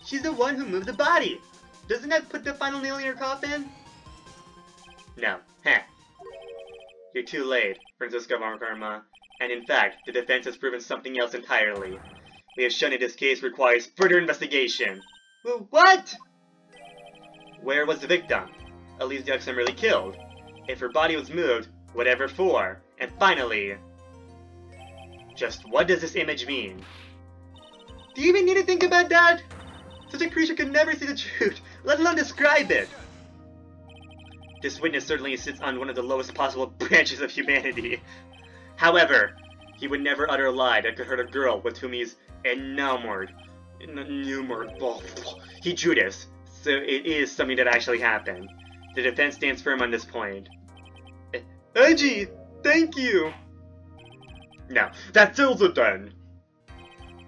She's the one who moved the body. Doesn't that put the final nail in your coffin? No. Heh. You're too late, Francisco von Karma. And in fact, the defense has proven something else entirely. We have shown that this case requires further investigation. Well, what? Where was the victim? At least the XM really killed. If her body was moved, whatever for? And finally, just what does this image mean? Do you even need to think about that? Such a creature could never see the truth, let alone describe it. This witness certainly sits on one of the lowest possible branches of humanity. However, he would never utter a lie that could hurt a girl with whom he's enamored. He Judas, so it is something that actually happened. The defense stands firm on this point. Edgy, thank you! Now, that settles it then.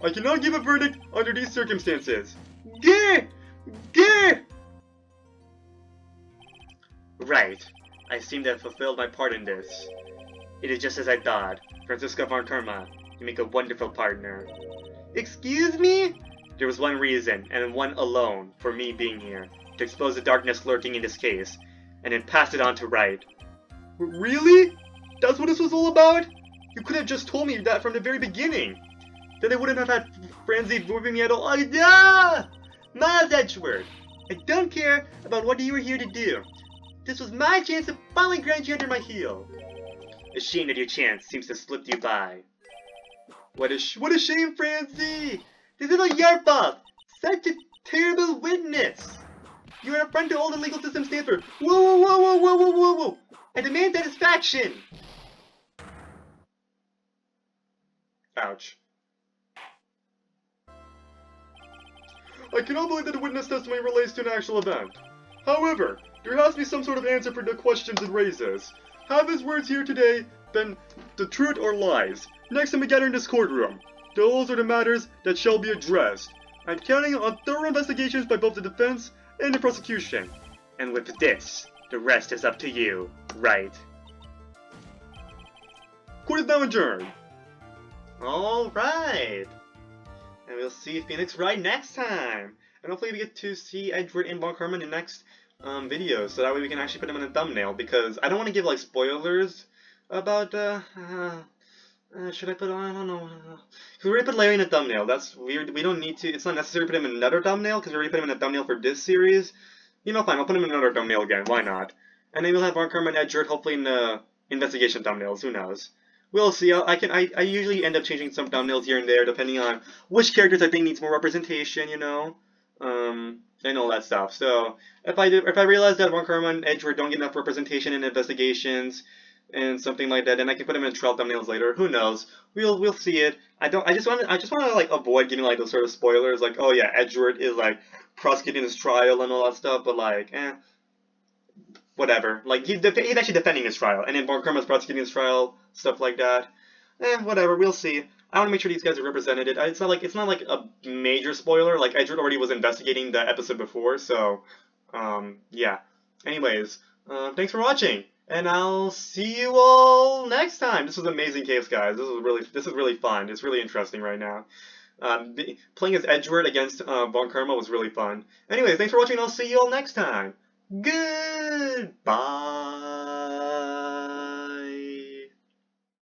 I cannot give a verdict under these circumstances. Gah! Gah! Right. I seem to have fulfilled my part in this. It is just as I thought. Francisco von Karma, you make a wonderful partner. Excuse me? There was one reason, and one alone, for me being here. To expose the darkness lurking in this case, and then pass it on to Wright. Really? That's what this was all about? You could have just told me that from the very beginning. Then I wouldn't have had frenzy moving me at all. Yeah! Miles Edgeworth, I don't care about what you were here to do. This was my chance to finally grind you under my heel. A shame that your chance seems to have slipped you by. What a shame, Francie! This is all your fault! Such a terrible witness! You are an affront to all the legal system stands for. Whoa, whoa, whoa, whoa, whoa, whoa, whoa, whoa! I demand satisfaction! Ouch. I cannot believe that the witness testimony relates to an actual event. However, there has to be some sort of answer for the questions it raises. Have his words here today been the truth or lies? Next time we gather in this courtroom, those are the matters that shall be addressed. I'm counting on thorough investigations by both the defense and the prosecution. And with this, the rest is up to you, right? Court is now adjourned. Alright. And we'll see Phoenix Wright next time. And hopefully we get to see Edgeworth and Von Karma in the next video, so that way we can actually put them in a thumbnail, because I don't want to give like spoilers about should I put on? I don't know. Because we already put Larry in a thumbnail. That's weird. We don't need to. It's not necessary to put him in another thumbnail because we already put him in a thumbnail for this series. You know, fine. I'll put him in another thumbnail again. Why not? And then we'll have Von Karma and Edgeworth hopefully in the investigation thumbnails. Who knows? We'll see. I usually end up changing some thumbnails here and there depending on which characters I think needs more representation. You know. And all that stuff. So if I realize that Von Karma and Edgeworth don't get enough representation in investigations and something like that, then I can put them in trial thumbnails later. Who knows? We'll see it. I just want to like avoid giving like those sort of spoilers, like, oh yeah, Edgeworth is like prosecuting his trial and all that stuff, but like, whatever. Like he's actually defending his trial, and then Von Karma's prosecuting his trial, stuff like that. Whatever. We'll see. I want to make sure these guys are represented. It's not like a major spoiler. Like Edgeworth already was investigating the episode before, so yeah. Anyways, thanks for watching, and I'll see you all next time. This was an amazing case, guys. This is really fun. It's really interesting right now. Playing as Edgeworth against Von Karma was really fun. Anyways, thanks for watching, and I'll see you all next time. Goodbye.